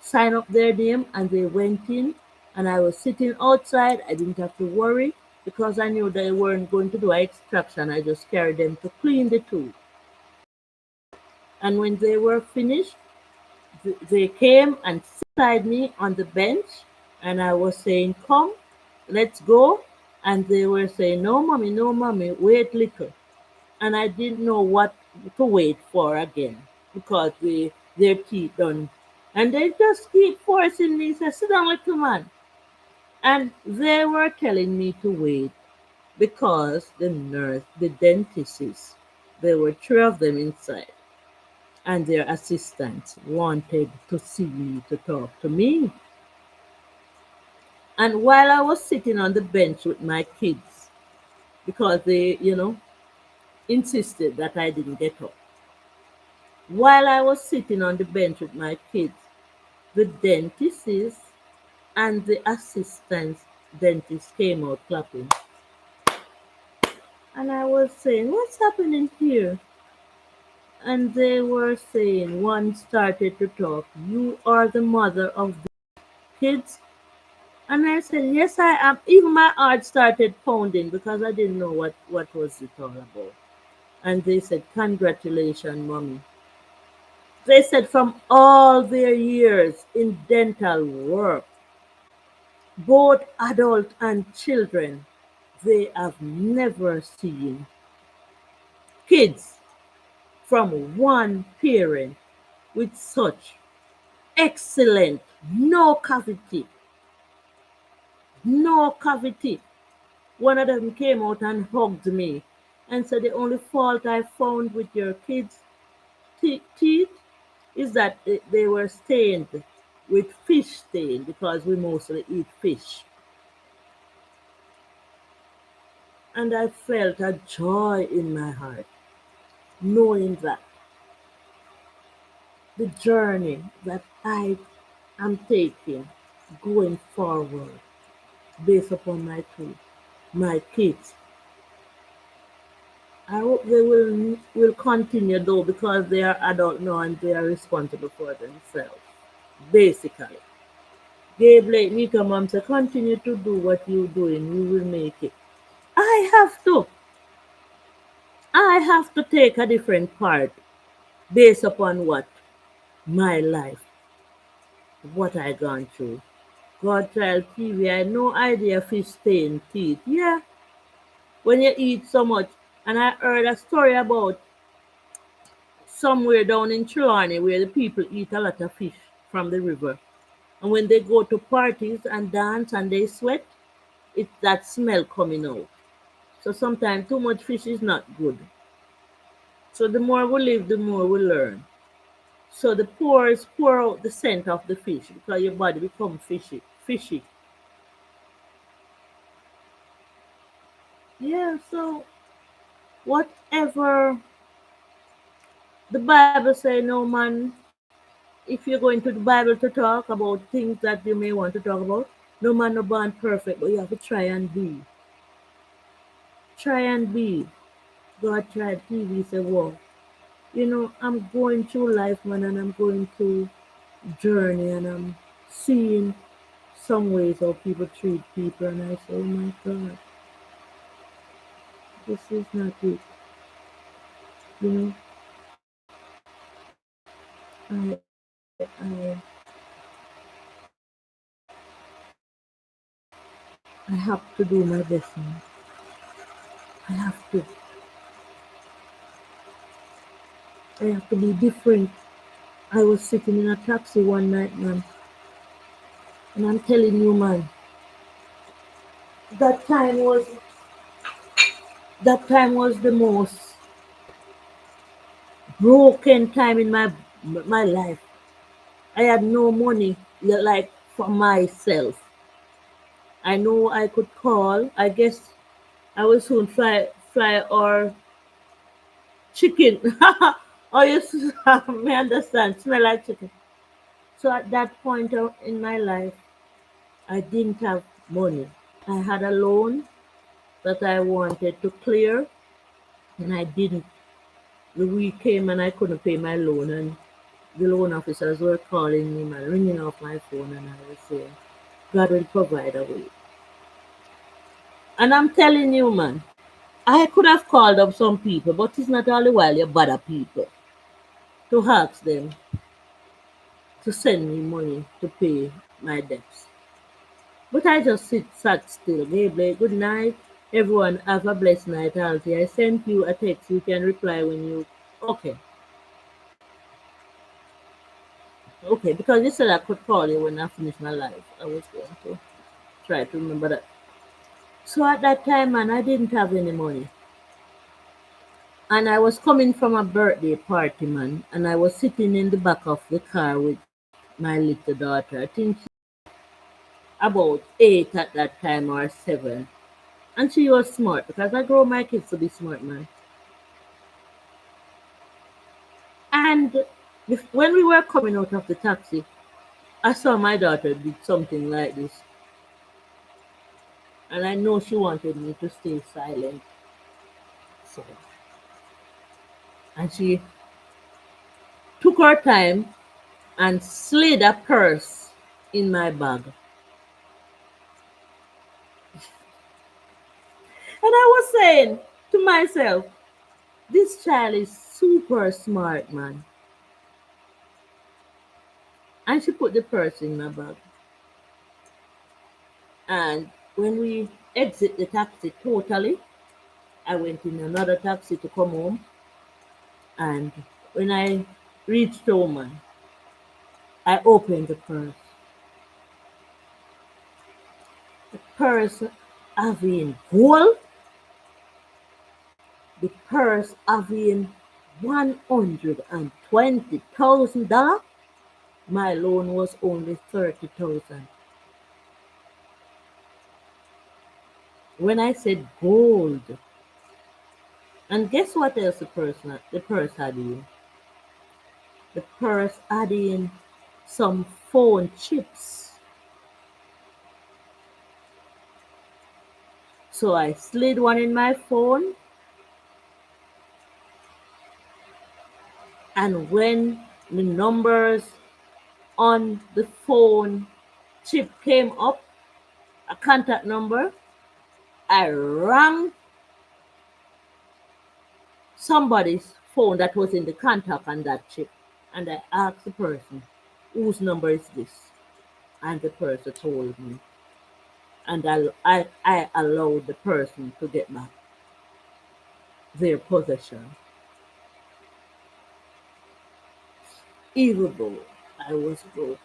sign up their name and they went in and I was sitting outside. I didn't have to worry because I knew they weren't going to do an extraction. I just carried them to clean the tooth. And when they were finished, they came and sat beside me on the bench and I was saying, come, let's go. And they were saying, no, mommy, wait little. And I didn't know what to wait for again because their teeth done. And they just keep forcing me, say, sit down little man. And they were telling me to wait because the nurse, the dentist, there were three of them inside and their assistants wanted to see me to talk to me. And while I was sitting on the bench with my kids, because they, insisted that I didn't get up, while I was sitting on the bench with my kids, the dentist and the assistant dentist came out clapping. And I was saying, what's happening here? And they were saying, one started to talk, you are the mother of the kids. And I said, yes, I am. Even my heart started pounding because I didn't know what was it all about. And they said, congratulations, mommy. They said from all their years in dental work, both adult and children, they have never seen kids from one parent with such excellent, no cavity, no cavity. One of them came out and hugged me and said, the only fault I found with your kids' teeth is that they were stained with fish stain because we mostly eat fish. And I felt a joy in my heart knowing that the journey that I am taking going forward based upon my kids. I hope they will continue though because they are adult now and they are responsible for themselves. Basically. Gabe like Nika mom say continue to do what you're doing, you will make it. I have to. I have to take a different part based upon what my life, what I gone through. Godchild TV, I had no idea fish stain teeth. Yeah, when you eat so much. And I heard a story about somewhere down in Trelawney where the people eat a lot of fish from the river. And when they go to parties and dance and they sweat, it's that smell coming out. So sometimes too much fish is not good. So the more we live, the more we learn. So the pores pour out the scent of the fish because your body becomes fishy. Fishy. Yeah, so whatever the Bible say, no man, if you're going to the Bible to talk about things that you may want to talk about, no man no born perfect, but you have to try and be. Try and be. God tried TV say, whoa. I'm going through life, man, and I'm going through journey and I'm seeing some ways how people treat people and I say, oh my God, this is not it. You know, I I have to do my best now. I have to. I have to be different. I was sitting in a taxi one night, man, and I'm telling you, man, that time was that time was the most broken time in my life. I had no money, like for myself. I know I could call. I guess I will soon fly or chicken. Oh, yes, me understand. Smell like chicken. So at that point in my life, I didn't have money. I had a loan that I wanted to clear, and I didn't. The week came and I couldn't pay my loan, and the loan officers were calling me, man, ringing off my phone, and I was saying, God will provide a way. And I'm telling you, man, I could have called up some people, but it's not all the while you bother people to ask them to send me money to pay my debts. But I just sat still. Gabriel, good night. Everyone, have a blessed night, Auntie. I sent you a text. You can reply when you. Okay. Okay, because you said I could call you when I finish my life. I was going to try to remember that. So at that time, man, I didn't have any money. And I was coming from a birthday party, man. And I was sitting in the back of the car with my little daughter. I think about 8 at that time or 7. And she was smart because I grow my kids to be smart, man. And when we were coming out of the taxi, I saw my daughter did something like this. And I know she wanted me to stay silent. So, and she took her time and slid a purse in my bag. And I was saying to myself, this child is super smart, man. And she put the purse in my bag. And when we exit the taxi totally, I went in another taxi to come home. And when I reached home, I opened the purse. The purse having gold, the purse having $120,000, My loan was only 30,000. When I said gold, and guess what else the purse had in? The purse had in some phone chips. So I slid one in my phone, and when the numbers on the phone chip came up, a contact number, I rang somebody's phone that was in the contact on that chip, and I asked the person, whose number is this? And the person told me, and I allowed the person to get back their possession, even though I was broke.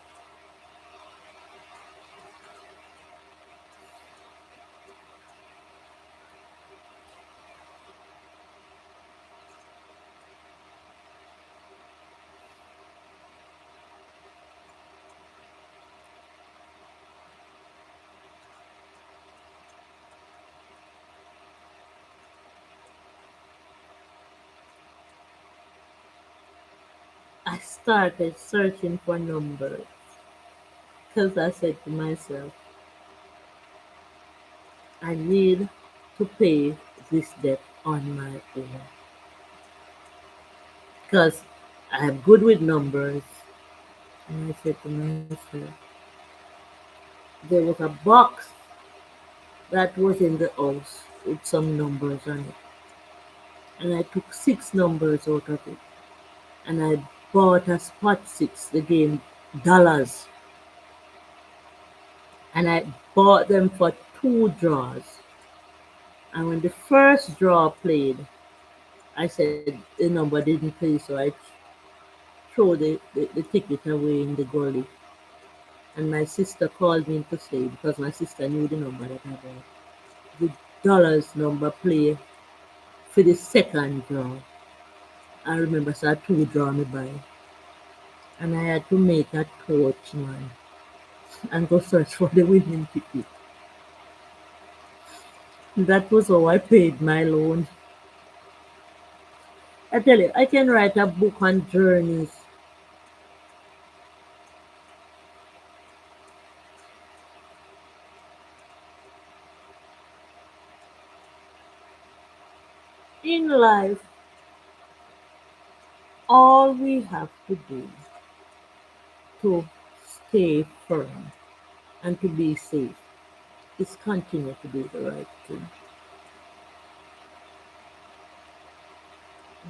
I started searching for numbers because I said to myself, I need to pay this debt on my own because I'm good with numbers. And I said to myself, there was a box that was in the house with some numbers on it. And I took six numbers out of it. And I bought a spot six, the game dollars. And I bought them for two draws. And when the first draw played, I said the number didn't play, so I throw the ticket away in the gully. And my sister called me to say, because my sister knew the number that I bought, the dollars number play for the second draw. I remember, so I two draw me by. And I had to make a torch, man, and go search for the winning ticket. That was how I paid my loan. I tell you, I can write a book on journeys. In life, all we have to do to stay firm and to be safe is continue to do the right thing.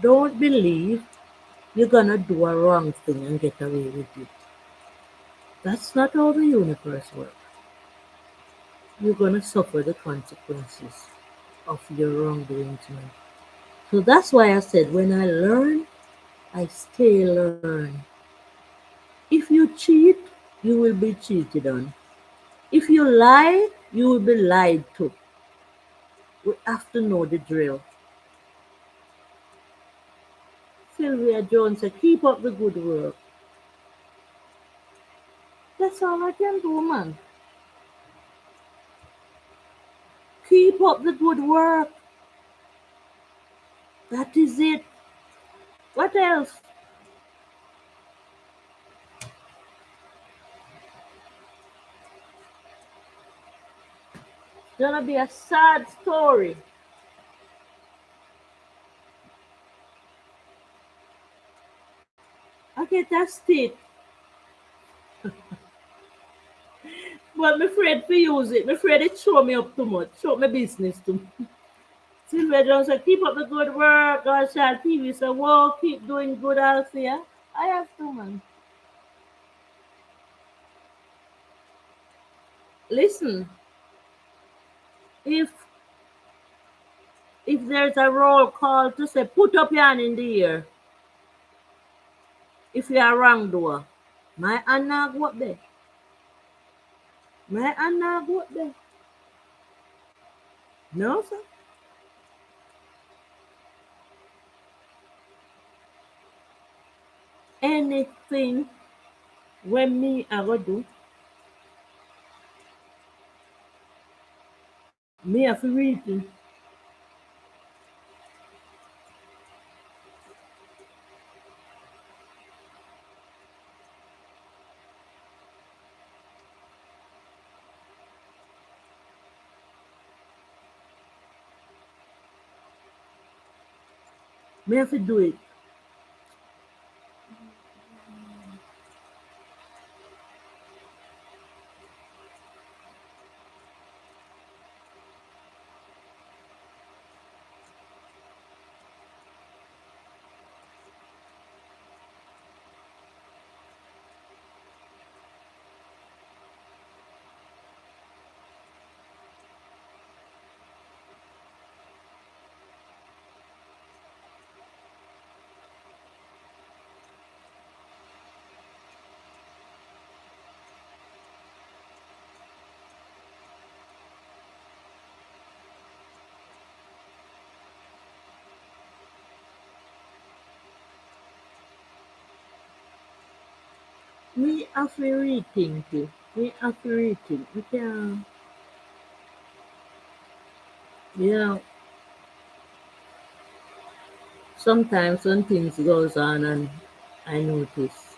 Don't believe you're gonna do a wrong thing and get away with it. That's not how the universe works. You're gonna suffer the consequences of your wrongdoings, man. So that's why I said when I learn, I stay learn. If you cheat, you will be cheated on. If you lie, you will be lied to. We have to know the drill. Sylvia Jones said, keep up the good work. That's all I can do, man. Keep up the good work. That is it. What else? It's gonna be a sad story. Okay, that's it. But I'm afraid to use it. I'm afraid it show me up too much. Show my business too much. Sylvia Jones said, keep up the good work. God shall TV said, whoa, keep doing good, Althea. I have to, man. Listen, if there's a roll call to say, put up your hand in the air if you are wrongdoer, my hand not go up there. My hand not go up there. No, sir. Anything When me I go do, me have to read it. Me have to do it. Me have to rethink it. Me have to rethink. Me can, you know, sometimes when things goes on and I notice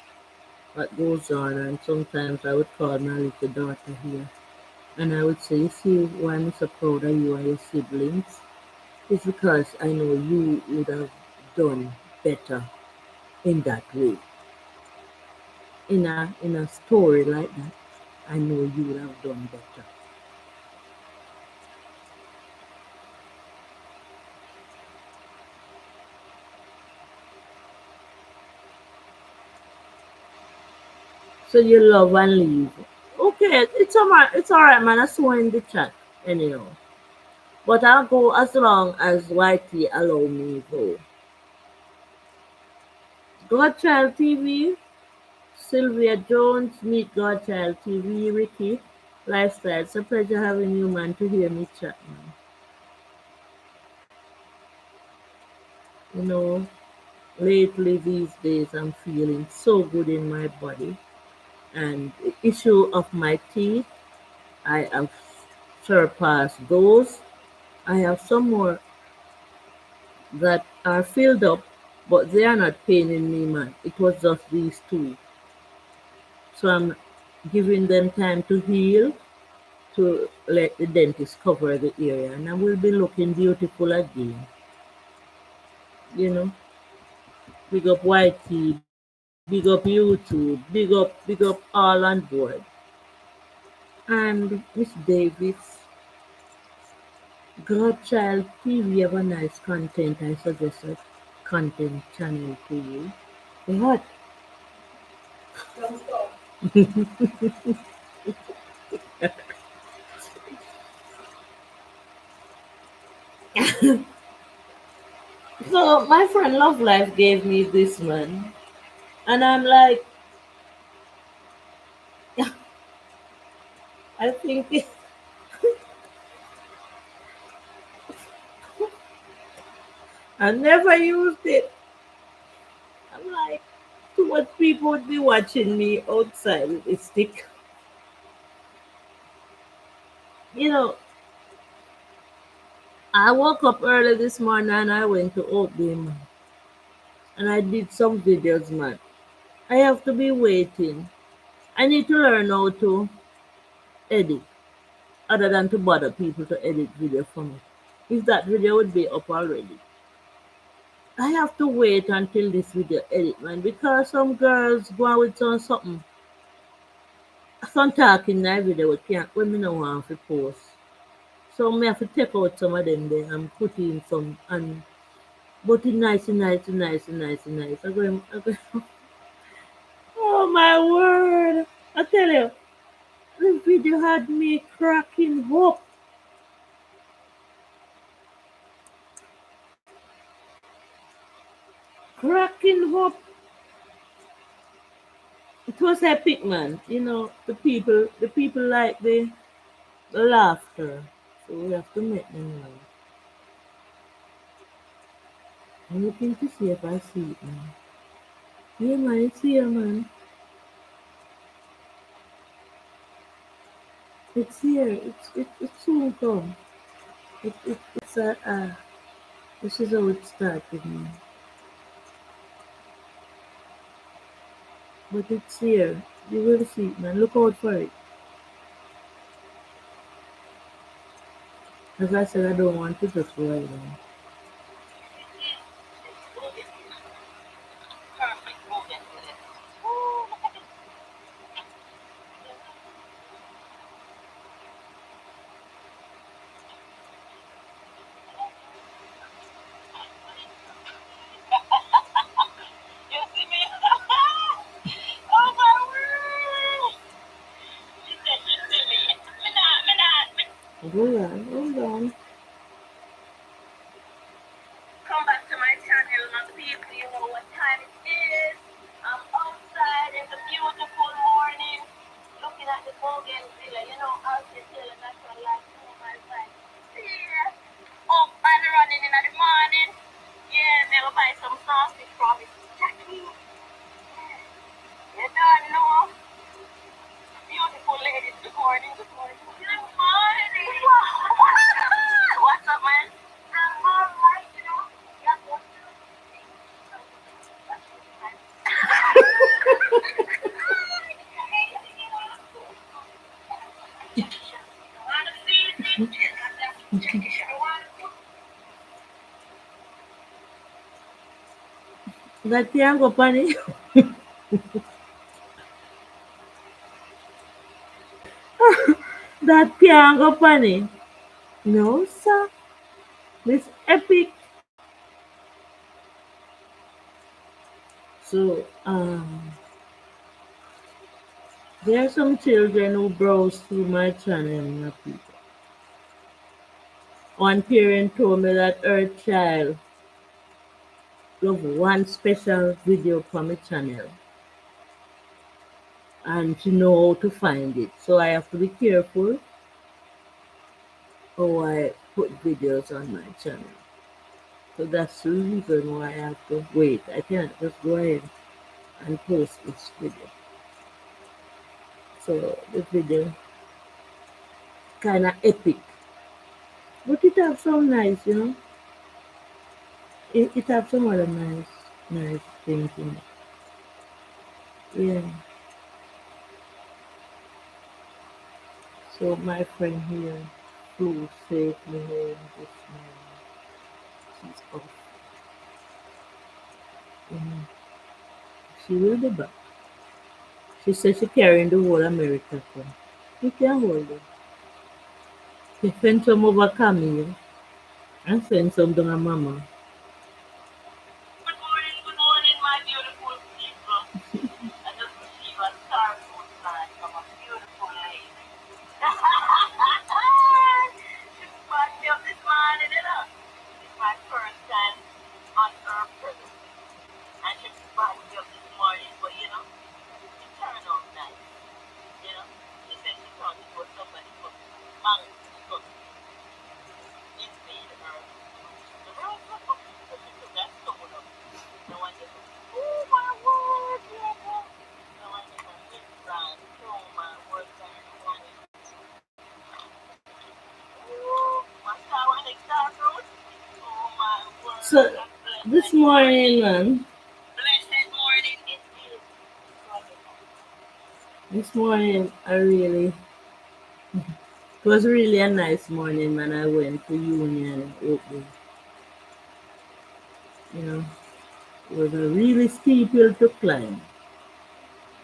what goes on, and sometimes I would call my little daughter here and I would say, you see why I'm so proud of you and your siblings? It's because I know you would have done better in that way. In a story like that, I know you would have done better. So you love and leave. Okay, it's alright. It's alright, man. I saw in the chat anyhow. But I'll go as long as YT allow me go. Godchild TV, Sylvia Jones, Meet Godchild TV, Ricky, Lifestyle. It's a pleasure having you, man, to hear me chat, man. You know, lately these days I'm feeling so good in my body. And the issue of my teeth, I have surpassed those. I have some more that are filled up, but they are not paining me, man. It was just these two. So I'm giving them time to heal, to let the dentist cover the area, and I will be looking beautiful again. You know, big up YT, big up YouTube, big up all on board. And Miss Davis, Godchild TV have a nice content. I suggest a content channel to you. What? So my friend Love Life gave me this, man, and I'm like, I think I never used it. I'm like, too much people would be watching me outside with a stick. You know, I woke up early this morning and I went to Oatbeam and I did some videos, man. I have to be waiting. I need to learn how to edit other than to bother people to edit video for me. If that video would be up already. I have to wait until this video edit, man, because some girls go on with something. Some talk in that video we can't, when me no want to post. So me have to take out some of them there and put in some and but it nice. I go, oh my word. I tell you, this video had me cracking up. Cracking up. It was epic, man. You know, the people like the laughter. So we have to make them laugh. I'm looking to see if I see it, man. Yeah, man, it's here, man. It's here. It's soon come. It's this is how it started, man. But it's here. You will see it, man. Look out for it. As I said, I don't want to just ride on. Perfect movement with it. You see me? Oh my word! She said she see me. Me not. Hold on, hold on. Come back to my channel, my people. You know what time it is. I'm outside. It's a beautiful morning. Looking at the bougainvillea. You know, out here still a natural light. Oh my God. Yeah. Up and running in the morning. Yeah, maybe buy some sausage from it. Jackie. You don't know. Beautiful ladies. Good morning. Good morning. Good morning. What's up, man? I'm all right, you know. Yeah, what's up? That Tiago Pani, that Tiago Pani. No, sir. This epic. So, there are some children who browse through my channel, my people. One parent told me that her child love one special video from my channel and she know how to find it. So I have to be careful how I put videos on my channel. So that's the reason why I have to wait. I can't just go ahead and post this video. So the video kinda epic. But it have some nice, you know. It have some other nice things in it. Yeah. So my friend here flew safely home this morning. She's off. Mhm. She will be back. She said she carrying the whole America from. You can hold her. She sent some over Camille and send some to my mama. Good morning, my beautiful people. I just received a star food line from a beautiful lady. She sparked me up this morning, you know. It's my first time on her presence. And she sparked me up this morning, but you know, it turned out nice. You know, she said she thought it was somebody from Mango because it made her lose the rest of it. So she took that stone up. No one just, oh my word, yeah. No one just a big brand. Oh my word, this morning. Ooh, what's that one next road? Oh my word, So a this blessed morning. morning, man, Blessed morning it is. this morning it was really a nice morning, man. I went to Union Open. You know, it was a really steep hill to climb.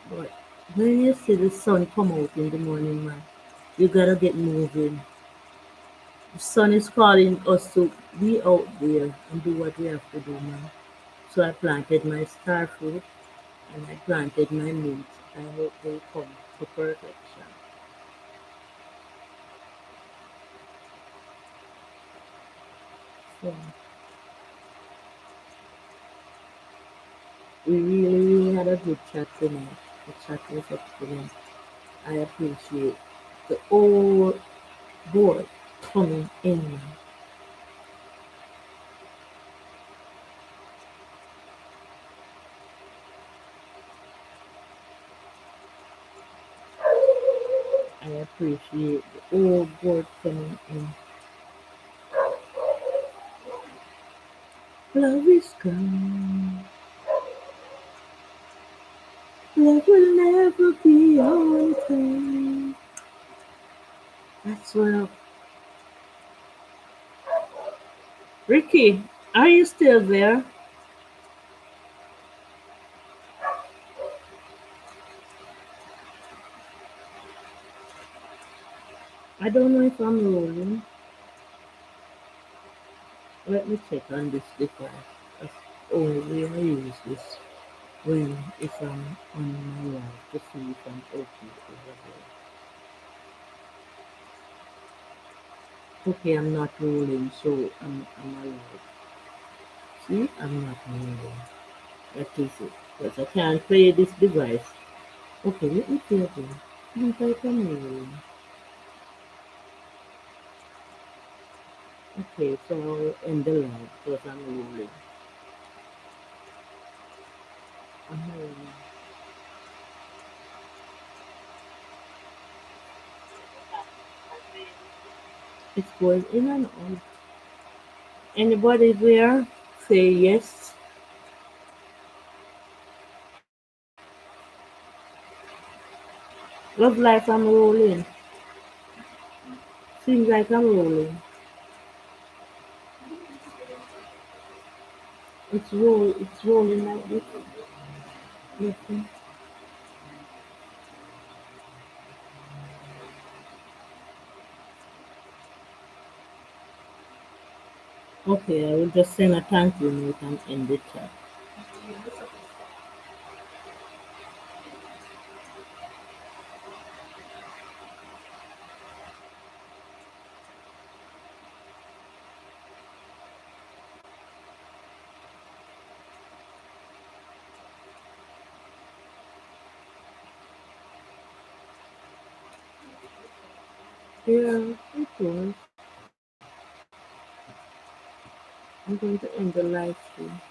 But when you see the sun come out in the morning, man, you gotta get moving. The sun is calling us to be out there and do what we have to do, man. So I planted my star fruit and I planted my mint. I hope they come to perfection. So we really had a good chat tonight. The chat was excellent. I appreciate the whole board coming in. I appreciate the old board coming in. Love is gone. Love will never be on time. That's what. Ricky, are you still there? I don't know if I'm rolling. Let me check on this device. That's the only way I use this when if I'm on my live to see if I'm okay over there. Okay, I'm not rolling, so I'm alive. See, I'm not rolling. That is it. Because I can't play this device. Okay, let me play again. I think I can roll. Okay, so I'll end the live because I'm rolling. I'm rolling. It's going in and out. Anybody there? Say yes. Love life, I'm rolling. Seems like I'm rolling. It's rolling like this. Listen. Okay, I will just send a thank you note and end the chat. Yeah, it was. I'm going to end the live stream.